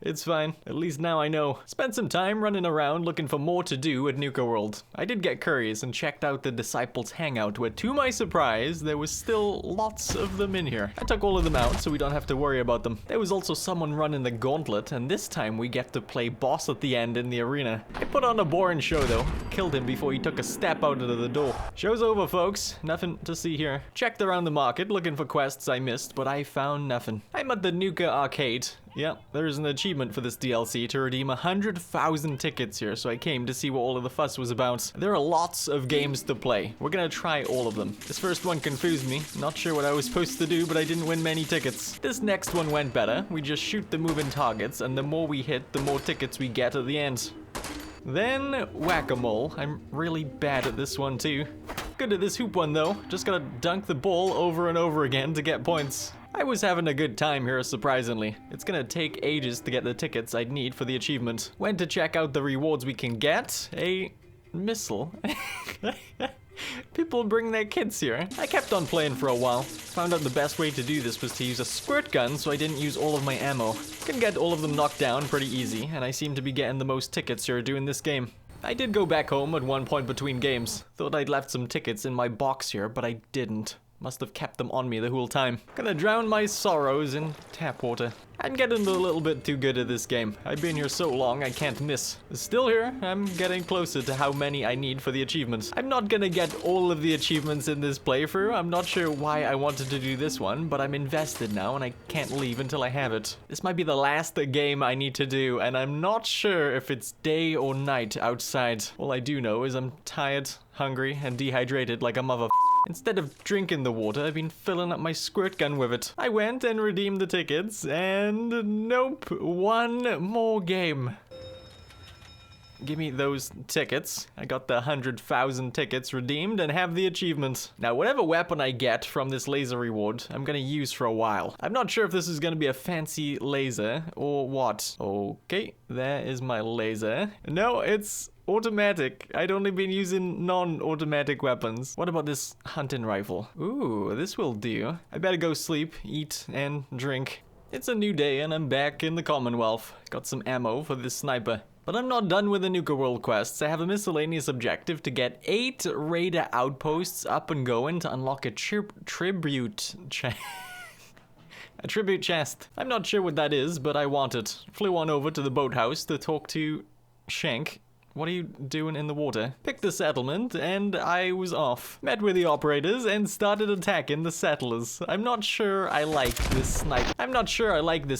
It's fine. At least now I know. Spent some time running around looking for more to do at Nuka World. I did get curious and checked out the Disciples' hangout where, to my surprise, there was still lots of them in here. I took all of them out so we don't have to worry about them. There was also someone running the gauntlet, and this time we get to play boss at the end in the arena. I put on a boring show though. Killed him before he took a step out of the door. Show's over, folks. Nothing to see here. Checked around the market looking for quests I missed, but I found nothing. I'm at the Nuka Arcade. Yeah, there's an achievement for this DLC to redeem 100,000 tickets here, so I came to see what all of the fuss was about. There are lots of games to play. We're gonna try all of them. This first one confused me. Not sure what I was supposed to do, but I didn't win many tickets. This next one went better. We just shoot the moving targets, and the more we hit, the more tickets we get at the end. Then, whack-a-mole. I'm really bad at this one too. Good at this hoop one though. Just gotta dunk the ball over and over again to get points. I was having a good time here, surprisingly. It's gonna take ages to get the tickets I'd need for the achievement. Went to check out the rewards we can get. A missile. People bring their kids here. I kept on playing for a while. Found out the best way to do this was to use a squirt gun, so I didn't use all of my ammo. Can get all of them knocked down pretty easy, and I seem to be getting the most tickets here doing this game. I did go back home at one point between games. Thought I'd left some tickets in my box here, but I didn't. Must have kept them on me the whole time. Gonna drown my sorrows in tap water. I'm getting a little bit too good at this game. I've been here so long, I can't miss. Still here, I'm getting closer to how many I need for the achievements. I'm not gonna get all of the achievements in this playthrough. I'm not sure why I wanted to do this one, but I'm invested now and I can't leave until I have it. This might be the last game I need to do, and I'm not sure if it's day or night outside. All I do know is I'm tired, hungry, and dehydrated like a mother. Instead of drinking the water, I've been filling up my squirt gun with it. I went and redeemed the tickets, and nope, one more game. Give me those tickets. I got the 100,000 tickets redeemed and have the achievement. Now, whatever weapon I get from this laser reward, I'm gonna use for a while. I'm not sure if this is gonna be a fancy laser or what. Okay, there is my laser. No, it's automatic. I'd only been using non-automatic weapons. What about this hunting rifle? Ooh, this will do. I better go sleep, eat, and drink. It's a new day and I'm back in the Commonwealth. Got some ammo for this sniper. But I'm not done with the Nuka World quests. I have a miscellaneous objective to get 8 raider outposts up and going to unlock a tribute a tribute chest. I'm not sure what that is, but I want it. Flew on over to the boathouse to talk to Shank. What are you doing in the water? Picked the settlement, and I was off. Met with the operators and started attacking the settlers. I'm not sure I like this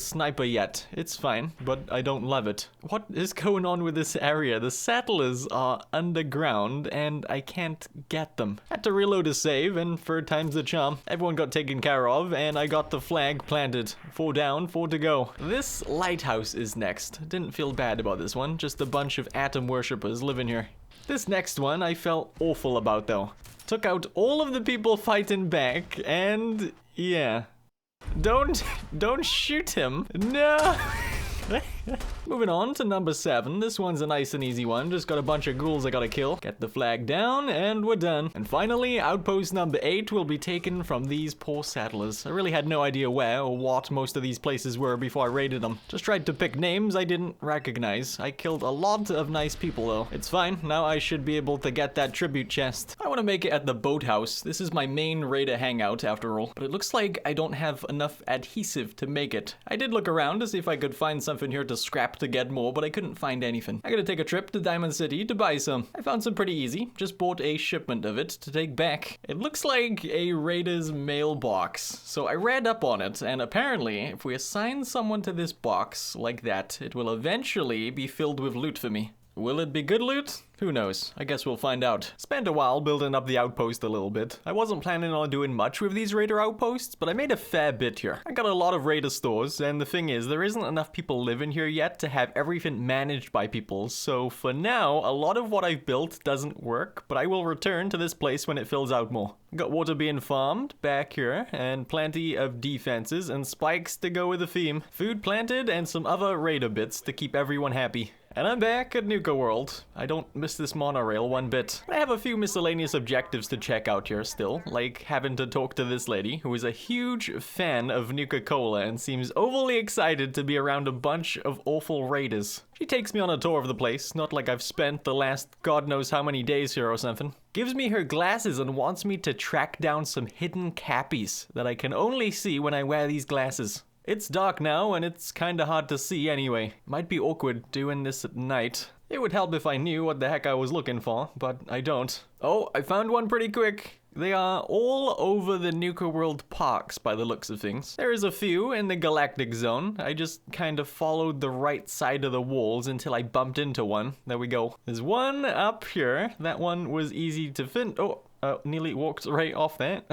sniper yet. It's fine, but I don't love it. What is going on with this area? The settlers are underground, and I can't get them. Had to reload a save, and 3rd time's the charm. Everyone got taken care of, and I got the flag planted. 4 down, 4 to go. This lighthouse is next. Didn't feel bad about this one. Just a bunch of atom worshippers living here. This next one I felt awful about though. Took out all of the people fighting back and yeah. Don't shoot him. No. Moving on to number 7. This one's a nice and easy one. Just got a bunch of ghouls I gotta kill. Get the flag down, and we're done. And finally, outpost number 8 will be taken from these poor settlers. I really had no idea where or what most of these places were before I raided them. Just tried to pick names I didn't recognize. I killed a lot of nice people though. It's fine. Now I should be able to get that tribute chest. I want to make it at the boathouse. This is my main raider hangout after all. But it looks like I don't have enough adhesive to make it. I did look around to see if I could find something here to scrap to get more, but I couldn't find anything. I gotta take a trip to Diamond City to buy some. I found some pretty easy. Just bought a shipment of it to take back. It looks like a raider's mailbox. So I read up on it, and apparently if we assign someone to this box like that, it will eventually be filled with loot for me. Will it be good loot? Who knows? I guess we'll find out. Spent a while building up the outpost a little bit. I wasn't planning on doing much with these raider outposts, but I made a fair bit here. I got a lot of raider stores, and the thing is, there isn't enough people living here yet to have everything managed by people, so for now, a lot of what I've built doesn't work, but I will return to this place when it fills out more. Got water being farmed back here, and plenty of defenses and spikes to go with the theme. Food planted, and some other raider bits to keep everyone happy. And I'm back at Nuka World. I don't miss this monorail one bit. I have a few miscellaneous objectives to check out here still, like having to talk to this lady who is a huge fan of Nuka-Cola and seems overly excited to be around a bunch of awful raiders. She takes me on a tour of the place, not like I've spent the last god knows how many days here or something. Gives me her glasses and wants me to track down some hidden cappies that I can only see when I wear these glasses. It's dark now, and it's kinda hard to see anyway. Might be awkward doing this at night. It would help if I knew what the heck I was looking for, but I don't. Oh, I found one pretty quick. They are all over the Nuka World parks by the looks of things. There is a few in the Galactic Zone. I just kind of followed the right side of the walls until I bumped into one. There we go. There's one up here. That one was easy to find. Oh, nearly walked right off that.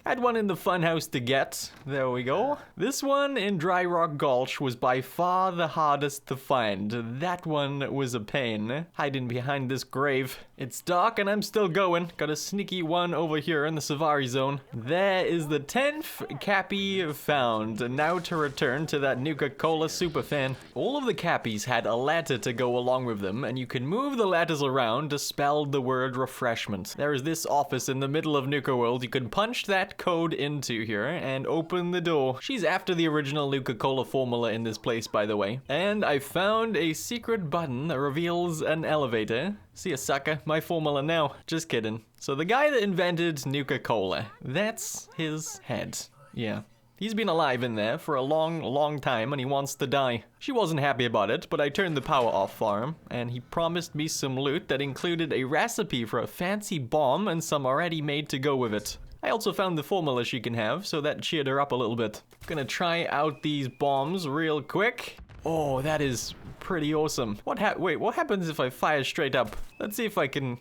Had one in the funhouse to get. There we go. This one in Dry Rock Gulch was by far the hardest to find. That one was a pain. Hiding behind this grave. It's dark and I'm still going. Got a sneaky one over here in the Savari Zone. There is the 10th Cappy found. And now to return to that Nuka-Cola superfan. All of the Cappies had a letter to go along with them, and you can move the letters around to spell the word refreshment. There is this office in the middle of Nuka World. You can punch that code into here and open the door. She's after the original Nuka-Cola formula in this place, by the way. And I found a secret button that reveals an elevator. See ya, sucker. My formula now. Just kidding. So the guy that invented Nuka-Cola, that's his head. Yeah. He's been alive in there for a long time and he wants to die. She wasn't happy about it, but I turned the power off for him, and he promised me some loot that included a recipe for a fancy bomb and some already made to go with it. I also found the formula she can have, so that cheered her up a little bit. Gonna try out these bombs real quick. Oh, that is pretty awesome. Wait, what happens if I fire straight up? Let's see if I can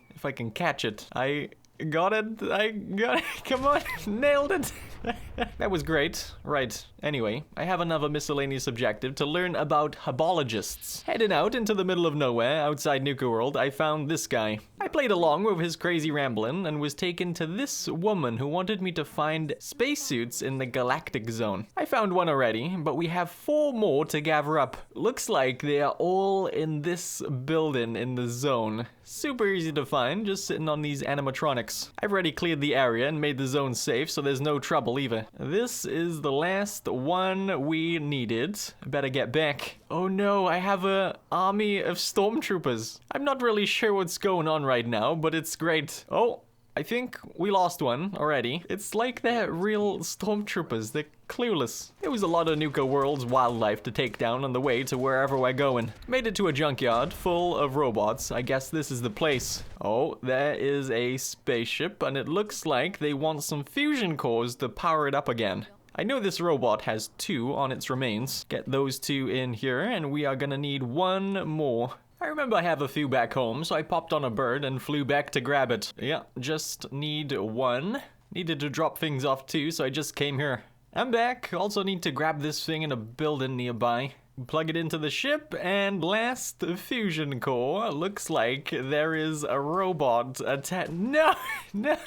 catch it. I got it. Come on, nailed it. That was great. Right, anyway, I have another miscellaneous objective to learn about herbologists. Heading out into the middle of nowhere outside Nuka World, I found this guy. I played along with his crazy rambling and was taken to this woman who wanted me to find spacesuits in the galactic zone. I found one already, but we have 4 more to gather up. Looks like they are all in this building in the zone. Super easy to find, just sitting on these animatronics. I've already cleared the area and made the zone safe, so there's no trouble either. This is the last one we needed. Better get back. Oh no, I have an army of stormtroopers. I'm not really sure what's going on right now, but it's great. Oh, I think we lost one already. It's like they're real stormtroopers. They're clueless. It was a lot of Nuka World's wildlife to take down on the way to wherever we're going. Made it to a junkyard full of robots. I guess this is the place. Oh, there is a spaceship, and it looks like they want some fusion cores to power it up again. I know this robot has 2 on its remains. Get those 2 in here, and we are gonna need 1 more. I remember I have a few back home, so I popped on a bird and flew back to grab it. Yeah, just need 1. Needed to drop things off too, so I just came here. I'm back. Also need to grab this thing in a building nearby. Plug it into the ship, and last fusion core. Looks like there is a robot attack. No! No!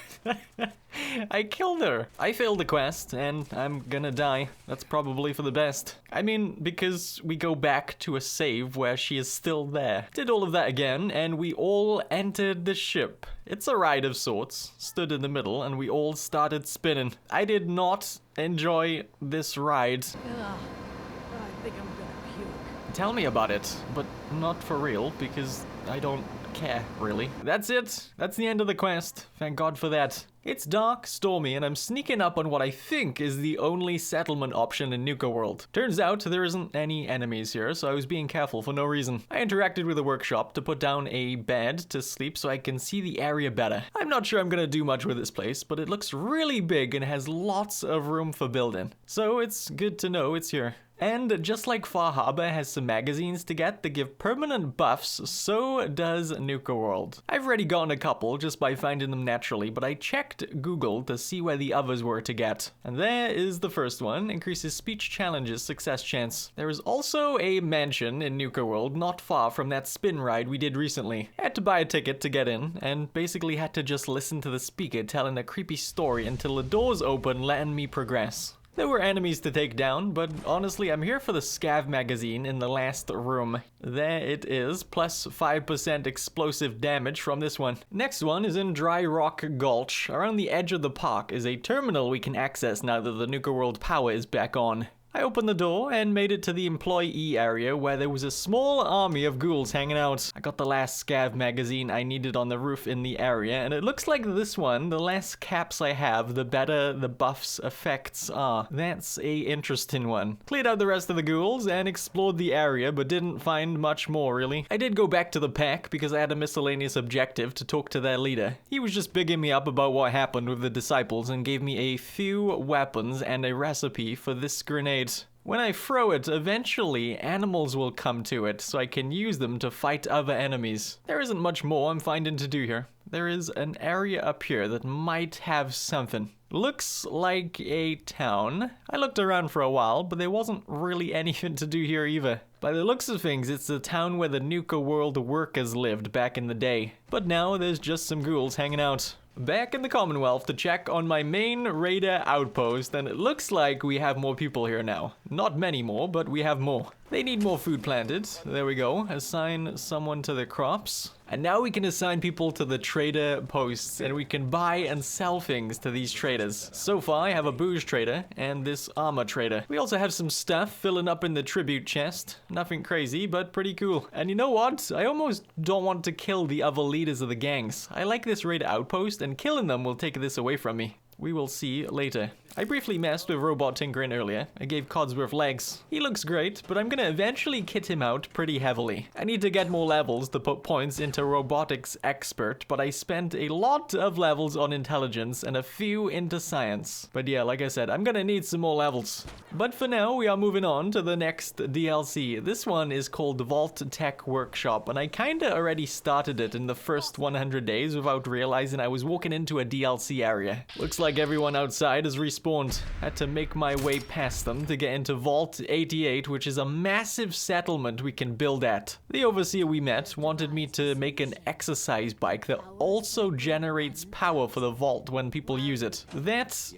I killed her. I failed the quest, and I'm gonna die. That's probably for the best. I mean, because we go back to a save where she is still there. Did all of that again, and we all entered the ship. It's a ride of sorts. Stood in the middle, and we all started spinning. I did not enjoy this ride. I think I'm gonna puke. Tell me about it, but not for real, because I don't care, really. That's it. That's the end of the quest. Thank God for that. It's dark, stormy, and I'm sneaking up on what I think is the only settlement option in Nuka World. Turns out there isn't any enemies here, so I was being careful for no reason. I interacted with the workshop to put down a bed to sleep so I can see the area better. I'm not sure I'm gonna do much with this place, but it looks really big and has lots of room for building. So it's good to know it's here. And just like Far Harbor has some magazines to get that give permanent buffs, so does Nuka World. I've already gotten a couple just by finding them naturally, but I checked Google to see where the others were to get. And there is the first one, increases speech challenges success chance. There is also a mansion in Nuka World not far from that spin ride we did recently. I had to buy a ticket to get in, and basically had to just listen to the speaker telling a creepy story until the doors open, letting me progress. There were enemies to take down, but honestly, I'm here for the scav magazine in the last room. There it is, plus 5% explosive damage from this one. Next one is in Dry Rock Gulch. Around the edge of the park is a terminal we can access now that the Nuka World power is back on. I opened the door and made it to the employee area where there was a small army of ghouls hanging out. I got the last scav magazine I needed on the roof in the area, and it looks like this one, the less caps I have, the better the buff's effects are. That's a interesting one. Cleared out the rest of the ghouls and explored the area, but didn't find much more really. I did go back to the pack because I had a miscellaneous objective to talk to their leader. He was just bigging me up about what happened with the disciples and gave me a few weapons and a recipe for this grenade. When I throw it, eventually animals will come to it, so I can use them to fight other enemies. There isn't much more I'm finding to do here. There is an area up here that might have something. Looks like a town. I looked around for a while, but there wasn't really anything to do here either. By the looks of things, it's the town where the Nuka World workers lived back in the day. But now there's just some ghouls hanging out. Back in the Commonwealth to check on my main raider outpost, and it looks like we have more people here now. Not many more, but we have more. They need more food planted. There we go. Assign someone to the crops. And now we can assign people to the trader posts, and we can buy and sell things to these traders. So far, I have a booze trader and this armor trader. We also have some stuff filling up in the tribute chest. Nothing crazy, but pretty cool. And you know what? I almost don't want to kill the other leaders of the gangs. I like this raider outpost, and killing them will take this away from me. We will see later. I briefly messed with Robot Tinkering earlier. I gave Codsworth legs. He looks great, but I'm gonna eventually kit him out pretty heavily. I need to get more levels to put points into Robotics Expert, but I spent a lot of levels on Intelligence and a few into Science. But yeah, like I said, I'm gonna need some more levels. But for now, we are moving on to the next DLC. This one is called Vault Tech Workshop, and I kinda already started it in the first 100 days without realizing I was walking into a DLC area. Looks like everyone outside has respawned. Had to make my way past them to get into Vault 88, which is a massive settlement we can build at. The overseer we met wanted me to make an exercise bike that also generates power for the vault when people use it. That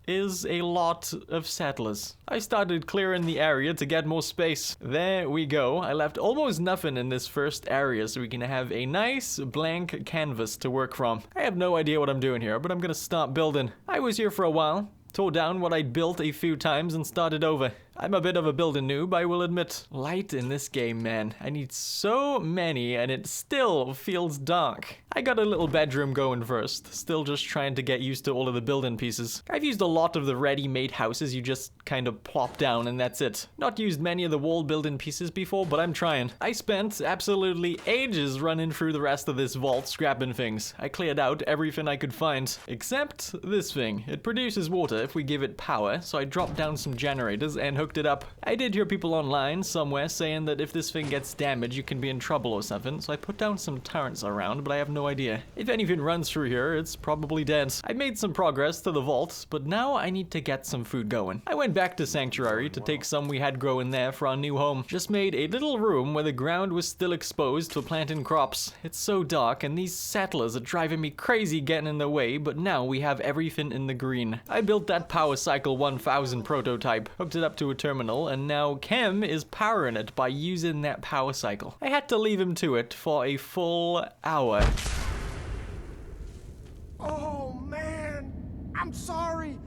is a lot of settlers. I started clearing the area to get more space. There we go. I left almost nothing in this first area so we can have a nice blank canvas to work from. I have no idea what I'm doing here, but I'm gonna start building. I was here for a while. Tore down what I'd built a few times and started over. I'm a bit of a building noob, I will admit. Light in this game, man. I need so many and it still feels dark. I got a little bedroom going first. Still just trying to get used to all of the building pieces. I've used a lot of the ready-made houses you just kind of plop down and that's it. Not used many of the wall building pieces before, but I'm trying. I spent absolutely ages running through the rest of this vault scrapping things. I cleared out everything I could find, except this thing. It produces water if we give it power, so I dropped down some generators and hooked it up. I did hear people online somewhere saying that if this thing gets damaged you can be in trouble or something, so I put down some turrets around, but I have no idea. If anything runs through here, it's probably dead. I made some progress to the vault, but now I need to get some food going. I went back to Sanctuary to take some we had growing there for our new home. Just made a little room where the ground was still exposed for planting crops. It's so dark and these settlers are driving me crazy getting in the way, but now we have everything in the green. I built that Power Cycle 1000 prototype, hooked it up to a terminal, and now Kem is powering it by using that power cycle. I had to leave him to it for a full hour. Oh, man! I'm sorry!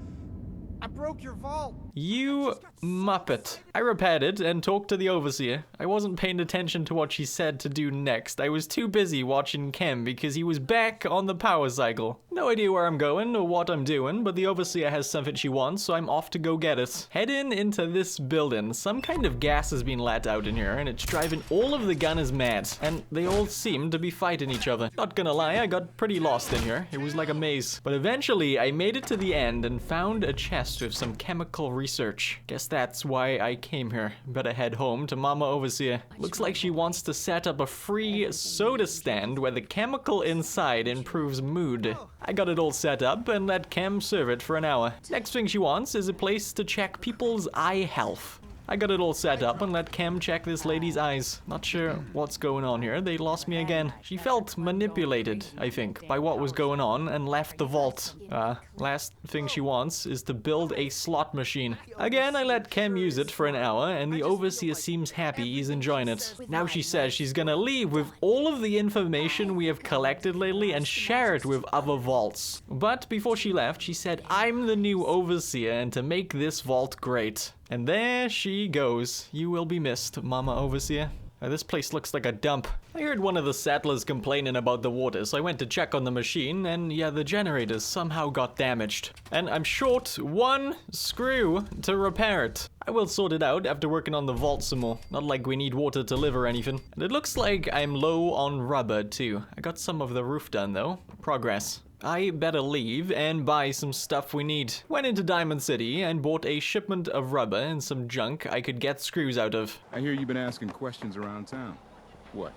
I broke your vault. You muppet. I repaired it and talked to the overseer. I wasn't paying attention to what she said to do next. I was too busy watching Kem because he was back on the power cycle. No idea where I'm going or what I'm doing, but the overseer has something she wants, so I'm off to go get it. Heading into this building. Some kind of gas has been let out in here and it's driving all of the gunners mad. And they all seem to be fighting each other. Not gonna lie, I got pretty lost in here. It was like a maze. But eventually I made it to the end and found a chest with some chemical research. Guess that's why I came here. Better head home to Mama Overseer. Looks like she wants to set up a free soda stand where the chemical inside improves mood. I got it all set up and let Kem serve it for an hour. Next thing she wants is a place to check people's eye health. I got it all set up and let Kem check this lady's eyes. Not sure what's going on here. They lost me again. She felt manipulated, I think, by what was going on and left the vault. Last thing she wants is to build a slot machine. Again, I let Kem use it for an hour and the overseer seems happy he's enjoying it. Now she says she's gonna leave with all of the information we have collected lately and share it with other vaults. But before she left, she said, I'm the new overseer and to make this vault great. And there she goes. You will be missed, Mama Overseer. This place looks like a dump. I heard one of the settlers complaining about the water, so I went to check on the machine, and yeah, the generators somehow got damaged. And I'm short one screw to repair it. I will sort it out after working on the vault some more. Not like we need water to live or anything. And it looks like I'm low on rubber too. I got some of the roof done though. Progress. I better leave and buy some stuff we need. Went into Diamond City and bought a shipment of rubber and some junk I could get screws out of. I hear you've been asking questions around town. What?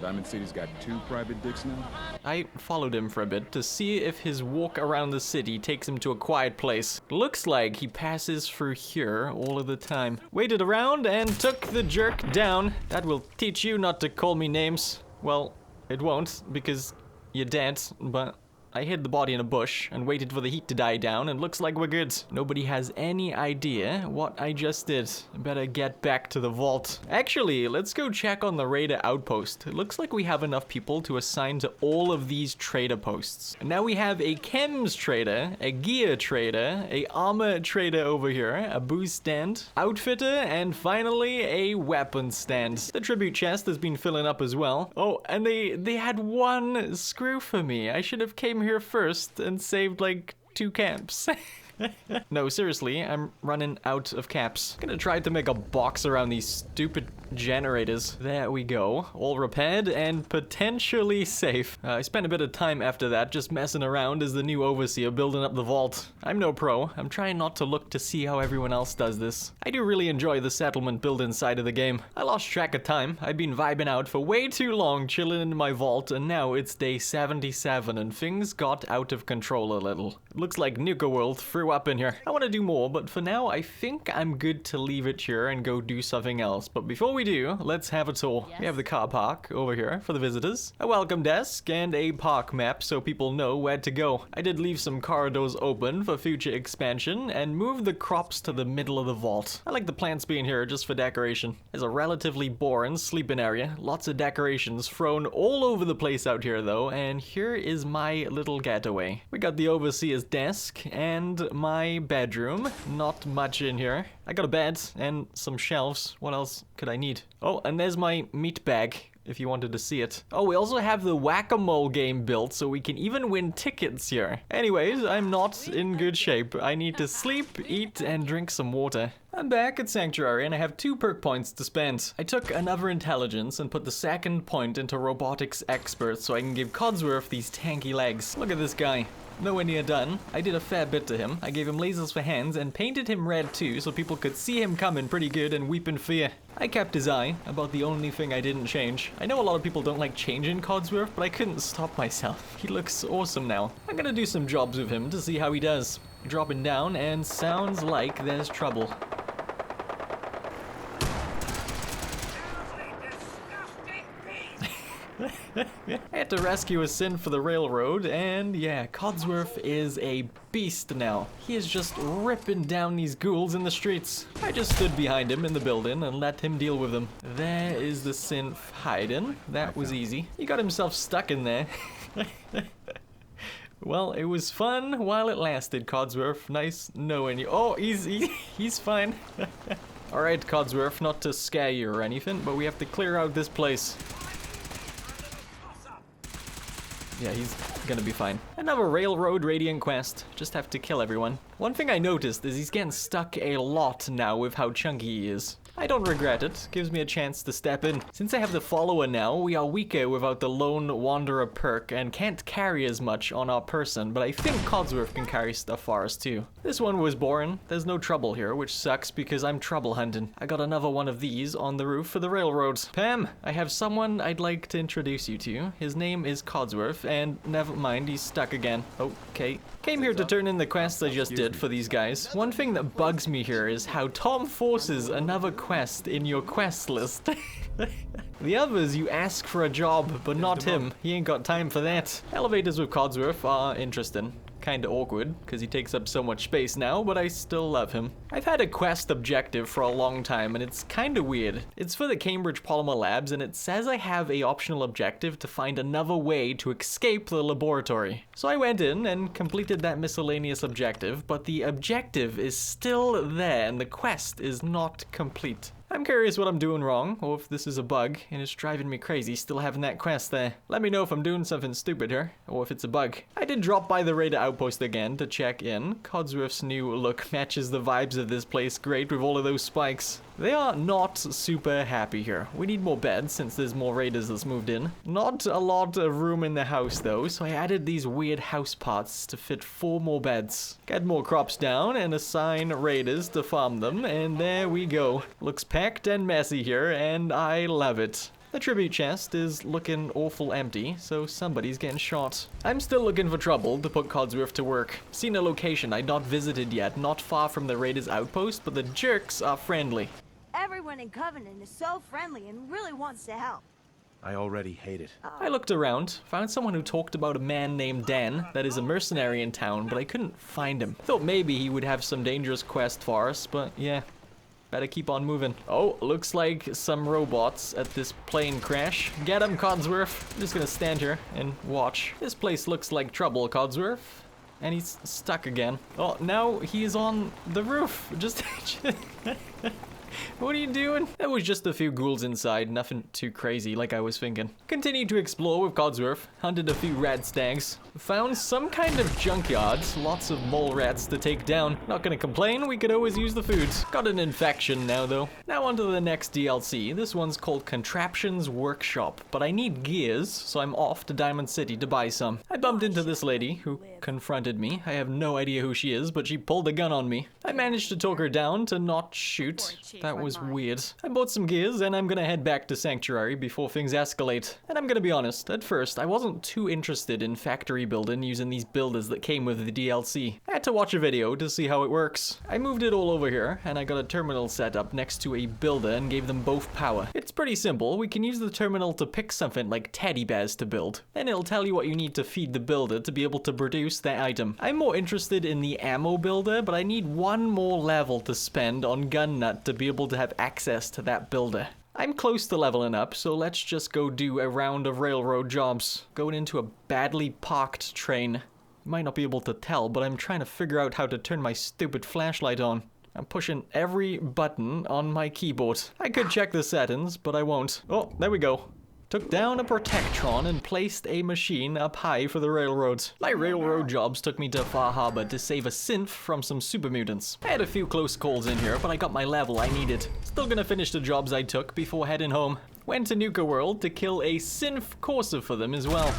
Diamond City's got 2 private dicks now? I followed him for a bit to see if his walk around the city takes him to a quiet place. Looks like he passes through here all of the time. Waited around and took the jerk down. That will teach you not to call me names. Well, it won't because you're dead, but I hid the body in a bush and waited for the heat to die down, and looks like we're good. Nobody has any idea what I just did. Better get back to the vault. Actually, let's go check on the raider outpost. It looks like we have enough people to assign to all of these trader posts. And now we have a chems trader, a gear trader, a armor trader over here, a booze stand, outfitter, and finally a weapon stand. The tribute chest has been filling up as well. Oh, and they had 1 screw for me. I should have came here first and saved like 2 camps. No, seriously, I'm running out of caps. Gonna try to make a box around these stupid generators. There we go. All repaired and potentially safe. I spent a bit of time after that just messing around as the new overseer building up the vault. I'm no pro. I'm trying not to look to see how everyone else does this. I do really enjoy the settlement build inside of the game. I lost track of time. I've been vibing out for way too long chilling in my vault, and now it's day 77 and things got out of control a little. It looks like Nuka World threw up in here. I want to do more, but for now I think I'm good to leave it here and go do something else. But before we do, let's have a tour. Yes. We have the car park over here for the visitors, a welcome desk, and a park map so people know where to go. I did leave some corridors open for future expansion and moved the crops to the middle of the vault. I like the plants being here just for decoration. There's a relatively boring sleeping area, lots of decorations thrown all over the place out here though, and here is my little getaway. We got the overseer's desk and my bedroom. Not much in here. I got a bed and some shelves. What else could I need? Oh, and there's my meat bag, if you wanted to see it. Oh, we also have the whack-a-mole game built, so we can even win tickets here. Anyways, I'm not in good shape. I need to sleep, eat, and drink some water. I'm back at Sanctuary, and I have 2 perk points to spend. I took another intelligence and put the second point into robotics expert so I can give Codsworth these tanky legs. Look at this guy. Nowhere near done. I did a fair bit to him. I gave him lasers for hands and painted him red too so people could see him coming pretty good and weep in fear. I kept his eye, about the only thing I didn't change. I know a lot of people don't like changing Codsworth, but I couldn't stop myself. He looks awesome now. I'm gonna do some jobs with him to see how he does. Dropping down and sounds like there's trouble. I had to rescue a synth for the railroad, and yeah, Codsworth is a beast now. He is just ripping down these ghouls in the streets. I just stood behind him in the building and let him deal with them. There is the synth hiding. That was easy. He got himself stuck in there. Well, it was fun while it lasted, Codsworth. Nice knowing you. Oh, he's fine. Alright, Codsworth, not to scare you or anything, but we have to clear out this place. Yeah, he's gonna be fine. Another railroad radiant quest. Just have to kill everyone. One thing I noticed is he's getting stuck a lot now with how chunky he is. I don't regret it. Gives me a chance to step in. Since I have the follower now, we are weaker without the lone wanderer perk and can't carry as much on our person, but I think Codsworth can carry stuff for us too. This one was boring. There's no trouble here, which sucks because I'm trouble hunting. I got another one of these on the roof for the railroads. Pam, I have someone I'd like to introduce you to. His name is Codsworth, and never mind, he's stuck again. Okay. Came here to turn in the quests I just did for these guys. One thing that bugs me here is how Tom forces another quest in your quest list. The others, you ask for a job, but not him. He ain't got time for that. Elevators with Codsworth are interesting. Kinda awkward, because he takes up so much space now, but I still love him. I've had a quest objective for a long time, and it's kinda weird. It's for the Cambridge Polymer Labs, and it says I have a optional objective to find another way to escape the laboratory. So I went in and completed that miscellaneous objective, but the objective is still there, and the quest is not complete. I'm curious what I'm doing wrong, or if this is a bug, and it's driving me crazy still having that quest there. Let me know if I'm doing something stupid here, or if it's a bug. I did drop by the Raider Outpost again to check in. Codsworth's new look matches the vibes of this place great with all of those spikes. They are not super happy here. We need more beds since there's more raiders that's moved in. Not a lot of room in the house though, so I added these weird house parts to fit 4 more beds. Get more crops down and assign raiders to farm them, and there we go. Looks packed and messy here, and I love it. The tribute chest is looking awful empty, so somebody's getting shot. I'm still looking for trouble to put Codsworth to work. Seen a location I'd not visited yet, not far from the raiders' outpost, but the jerks are friendly. Everyone in Covenant is so friendly and really wants to help. I already hate it. I looked around, found someone who talked about a man named Dan that is a mercenary in town, but I couldn't find him. Thought maybe he would have some dangerous quest for us, but yeah. Better keep on moving. Oh, looks like some robots at this plane crash. Get him, Codsworth. I'm just gonna stand here and watch. This place looks like trouble, Codsworth. And he's stuck again. Oh, now he's on the roof. Just... What are you doing? There was just a few ghouls inside, nothing too crazy like I was thinking. Continued to explore with Codsworth, hunted a few rat stags, found some kind of junkyard, lots of mole rats to take down. Not gonna complain, we could always use the foods. Got an infection now though. Now on to the next DLC. This one's called Contraptions Workshop, but I need gears, so I'm off to Diamond City to buy some. I bumped into this lady who confronted me. I have no idea who she is, but she pulled a gun on me. I managed to talk her down to not shoot. That was weird. I bought some gears and I'm gonna head back to Sanctuary before things escalate. And I'm gonna be honest, at first I wasn't too interested in factory building using these builders that came with the DLC. I had to watch a video to see how it works. I moved it all over here and I got a terminal set up next to a builder and gave them both power. It's pretty simple. We can use the terminal to pick something like teddy bears to build. And it'll tell you what you need to feed the builder to be able to produce that item. I'm more interested in the ammo builder, but I need one more level to spend on Gun Nut to be able to have access to that builder. I'm close to leveling up, so let's just go do a round of railroad jobs. Going into a badly parked train. You might not be able to tell, but I'm trying to figure out how to turn my stupid flashlight on. I'm pushing every button on my keyboard. I could check the settings, but I won't. Oh, there we go. Took down a Protectron and placed a machine up high for the railroads. My railroad jobs took me to Far Harbor to save a synth from some super mutants. I had a few close calls in here, but I got my level I needed. Still gonna finish the jobs I took before heading home. Went to Nuka World to kill a synth Corsa for them as well.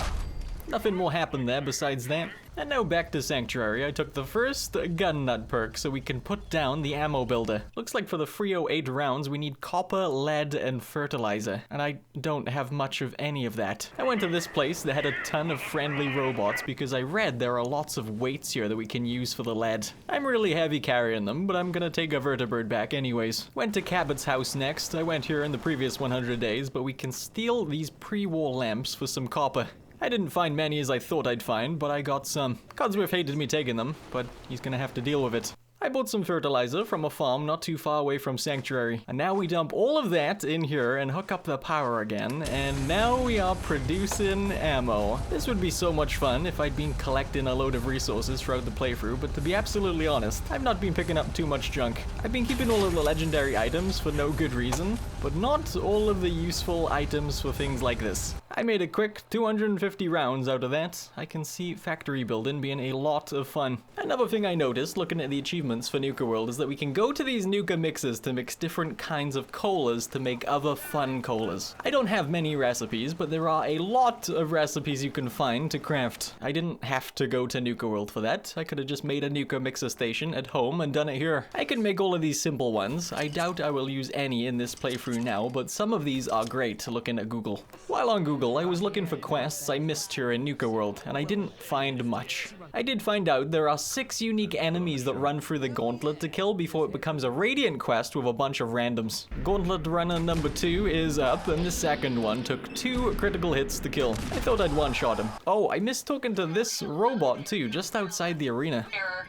Nothing more happened there besides that. And now back to Sanctuary. I took the first Gun Nut perk so we can put down the ammo builder. Looks like for the 308 rounds we need copper, lead, and fertilizer. And I don't have much of any of that. I went to this place that had a ton of friendly robots because I read there are lots of weights here that we can use for the lead. I'm really heavy carrying them, but I'm gonna take a vertebrate back anyways. Went to Cabot's house next. I went here in the previous 100 days, but we can steal these pre-war lamps for some copper. I didn't find many as I thought I'd find, but I got some. Codsworth hated me taking them, but he's gonna have to deal with it. I bought some fertilizer from a farm not too far away from Sanctuary. And now we dump all of that in here and hook up the power again. And now we are producing ammo. This would be so much fun if I'd been collecting a load of resources throughout the playthrough, but to be absolutely honest, I've not been picking up too much junk. I've been keeping all of the legendary items for no good reason, but not all of the useful items for things like this. I made a quick 250 rounds out of that. I can see factory building being a lot of fun. Another thing I noticed looking at the achievements for Nuka World is that we can go to these Nuka mixes to mix different kinds of colas to make other fun colas. I don't have many recipes, but there are a lot of recipes you can find to craft. I didn't have to go to Nuka World for that. I could have just made a Nuka mixer station at home and done it here. I can make all of these simple ones. I doubt I will use any in this playthrough now, but some of these are great looking at Google. While on Google, I was looking for quests I missed here in Nuka World, and I didn't find much. I did find out there are 6 unique enemies that run through the gauntlet to kill before it becomes a Radiant quest with a bunch of randoms. Gauntlet runner number 2 is up, and the second one took 2 critical hits to kill. I thought I'd one-shot him. Oh, I missed talking to this robot too, just outside the arena. Error.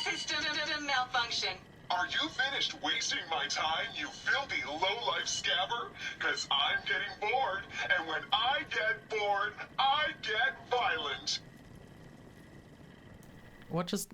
System malfunction. Are you finished wasting my time, you filthy low-life scabber? Cause I'm getting bored, and when I get bored, I get violent. What just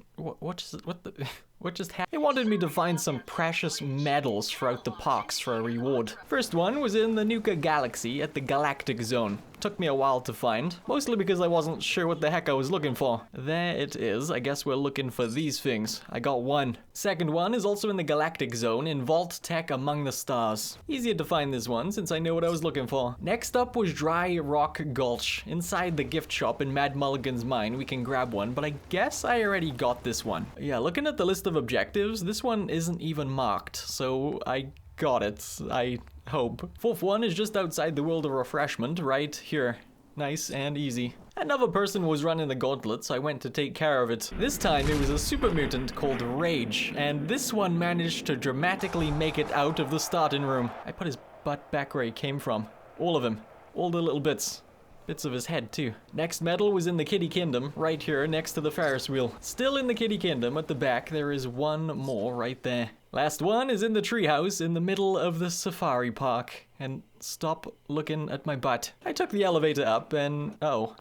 happened? They wanted me to find some precious metals throughout the parks for a reward. First one was in the Nuka Galaxy at the Galactic Zone. Took me a while to find, mostly because I wasn't sure what the heck I was looking for. There it is. I guess we're looking for these things. I got one. Second one is also in the Galactic Zone in Vault Tech Among the Stars. Easier to find this one since I know what I was looking for. Next up was Dry Rock Gulch. Inside the gift shop in Mad Mulligan's mine, we can grab one, but I guess I already got this one. Yeah, looking at the list of objectives, this one isn't even marked, so I got it, I hope. Fourth one is just outside the World of Refreshment, right here. Nice and easy. Another person was running the gauntlet, so I went to take care of it. This time it was a super mutant called Rage, and this one managed to dramatically make it out of the starting room. I put his butt back where he came from. All of him. All the little bits. Bits of his head, too. Next medal was in the Kitty Kingdom, right here next to the Ferris wheel. Still in the Kitty Kingdom, at the back, there is one more right there. Last one is in the treehouse in the middle of the safari park. And stop looking at my butt. I took the elevator up and, oh,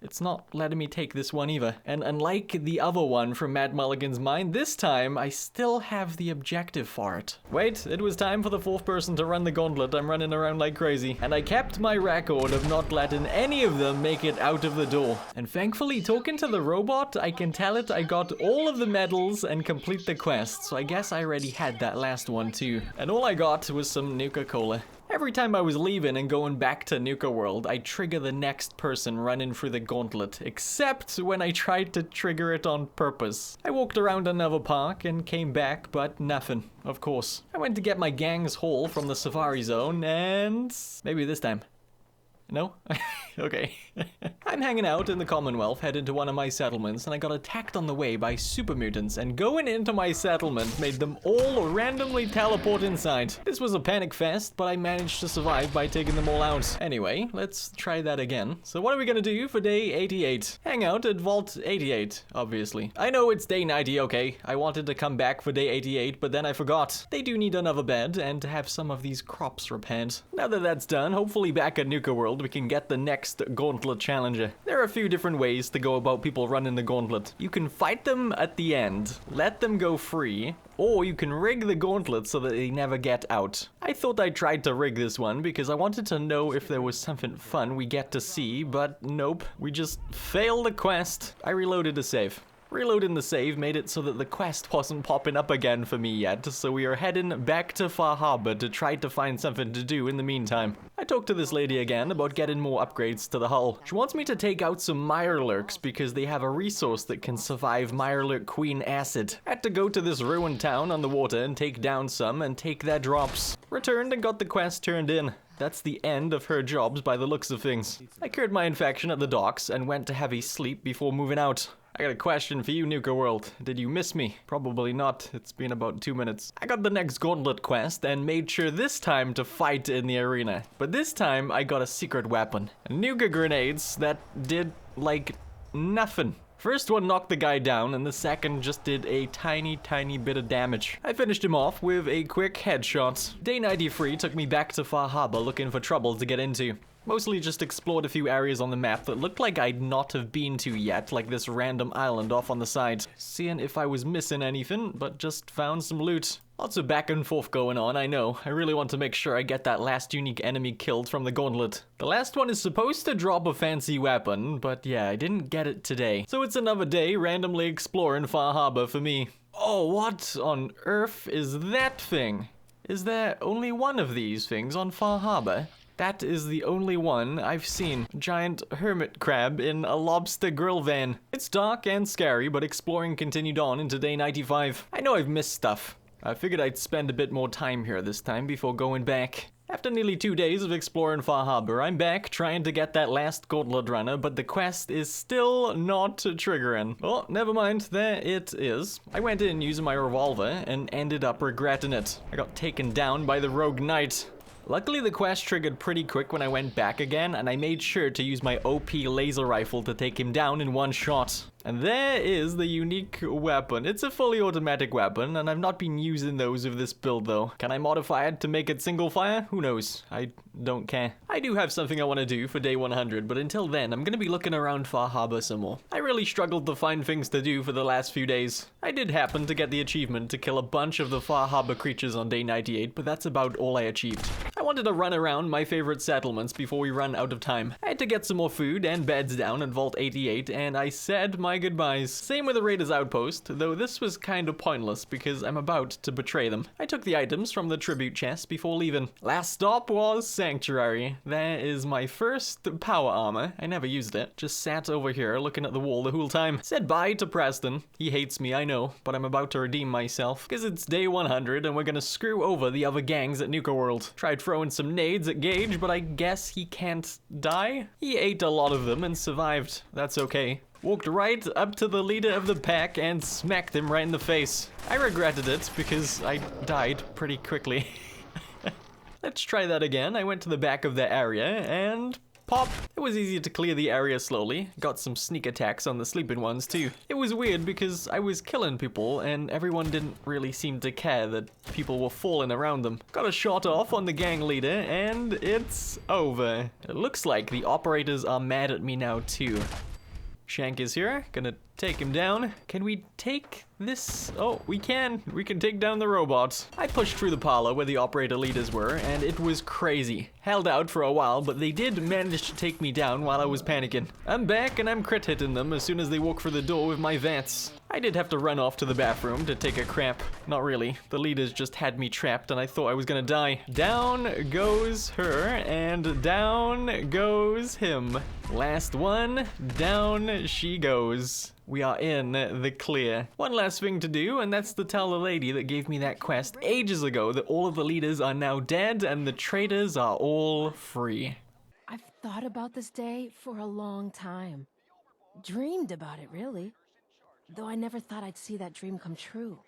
It's not letting me take this one either. And unlike the other one from Matt Mulligan's Mind, this time I still have the objective for it. Wait, it was time for the fourth person to run the gauntlet. I'm running around like crazy. And I kept my record of not letting any of them make it out of the door. And thankfully, talking to the robot, I can tell it I got all of the medals and complete the quest. So I guess I already had that last one too. And all I got was some Nuka-Cola. Every time I was leaving and going back to Nuka World, I'd trigger the next person running through the gauntlet, except when I tried to trigger it on purpose. I walked around another park and came back, but nothing, of course. I went to get my gang's haul from the Safari Zone, and maybe this time. No? Okay. I'm hanging out in the Commonwealth, headed to one of my settlements, and I got attacked on the way by super mutants, and going into my settlement made them all randomly teleport inside. This was a panic fest, but I managed to survive by taking them all out. Anyway, let's try that again. So what are we gonna do for day 88? Hang out at Vault 88, obviously. I know it's day 90, okay. I wanted to come back for day 88, but then I forgot. They do need another bed, and to have some of these crops repaired. Now that that's done, hopefully back at Nuka World, we can get the next gauntlet challenger. There are a few different ways to go about people running the gauntlet. You can fight them at the end, let them go free, or you can rig the gauntlet so that they never get out. I thought I tried to rig this one because I wanted to know if there was something fun we get to see, but nope, we just failed the quest. I reloaded the save. Reloading the save made it so that the quest wasn't popping up again for me yet, so we are heading back to Far Harbor to try to find something to do in the meantime. I talked to this lady again about getting more upgrades to the hull. She wants me to take out some Mirelurks because they have a resource that can survive Mirelurk Queen Acid. I had to go to this ruined town on the water and take down some and take their drops. Returned and got the quest turned in. That's the end of her jobs by the looks of things. I cured my infection at the docks and went to heavy sleep before moving out. I got a question for you, Nuka World. Did you miss me? Probably not. It's been about 2 minutes. I got the next gauntlet quest and made sure this time to fight in the arena. But this time, I got a secret weapon. Nuka grenades that did, like, nothing. First one knocked the guy down, and the second just did a tiny bit of damage. I finished him off with a quick headshot. Day 93 took me back to Far Harbor looking for trouble to get into. Mostly just explored a few areas on the map that looked like I'd not have been to yet, like this random island off on the side. Seeing if I was missing anything, but just found some loot. Lots of back and forth going on, I know. I really want to make sure I get that last unique enemy killed from the gauntlet. The last one is supposed to drop a fancy weapon, but yeah, I didn't get it today. So it's another day randomly exploring Far Harbor for me. Oh, what on earth is that thing? Is there only one of these things on Far Harbor? That is the only one I've seen. Giant hermit crab in a lobster grill van. It's dark and scary, but exploring continued on into day 95. I know I've missed stuff. I figured I'd spend a bit more time here this time before going back. After nearly 2 days of exploring Far Harbor, I'm back trying to get that last gauntlet runner, but the quest is still not triggering. Oh, never mind, there it is. I went in using my revolver and ended up regretting it. I got taken down by the rogue knight. Luckily, the quest triggered pretty quick when I went back again, and I made sure to use my OP laser rifle to take him down in one shot. And there is the unique weapon. It's a fully automatic weapon, and I've not been using those with this build though. Can I modify it to make it single fire? Who knows? I don't care. I do have something I want to do for day 100, but until then, I'm gonna be looking around Far Harbor some more. I really struggled to find things to do for the last few days. I did happen to get the achievement to kill a bunch of the Far Harbor creatures on day 98, but that's about all I achieved. I wanted to run around my favorite settlements before we run out of time. I had to get some more food and beds down at Vault 88, and I said my goodbyes. Same with the Raiders Outpost, though this was kind of pointless because I'm about to betray them. I took the items from the tribute chest before leaving. Last stop was Sanctuary. There is my first power armor. I never used it. Just sat over here looking at the wall the whole time. Said bye to Preston. He hates me, I know, but I'm about to redeem myself because it's day 100 and we're gonna screw over the other gangs at Nuka World. Tried throwing some nades at Gage, but I guess he can't die? He ate a lot of them and survived. That's okay. Walked right up to the leader of the pack and smacked him right in the face. I regretted it because I died pretty quickly. Let's try that again. I went to the back of the area and pop. It was easy to clear the area slowly. Got some sneak attacks on the sleeping ones too. It was weird because I was killing people and everyone didn't really seem to care that people were falling around them. Got a shot off on the gang leader and it's over. It looks like the operators are mad at me now too. Shank is here. Gonna take him down. Can we take this? Oh, we can. We can take down the robot. I pushed through the parlor where the operator leaders were, and it was crazy. Held out for a while, but they did manage to take me down while I was panicking. I'm back, and I'm crit hitting them as soon as they walk through the door with my Vance. I did have to run off to the bathroom to take a crap. Not really. The leaders just had me trapped, and I thought I was gonna die. Down goes her, and down goes him. Last one, down she goes. We are in the clear. One last thing to do, and that's to tell the lady that gave me that quest ages ago that all of the leaders are now dead and the traitors are all free. I've thought about this day for a long time. Dreamed about it, really. Though I never thought I'd see that dream come true.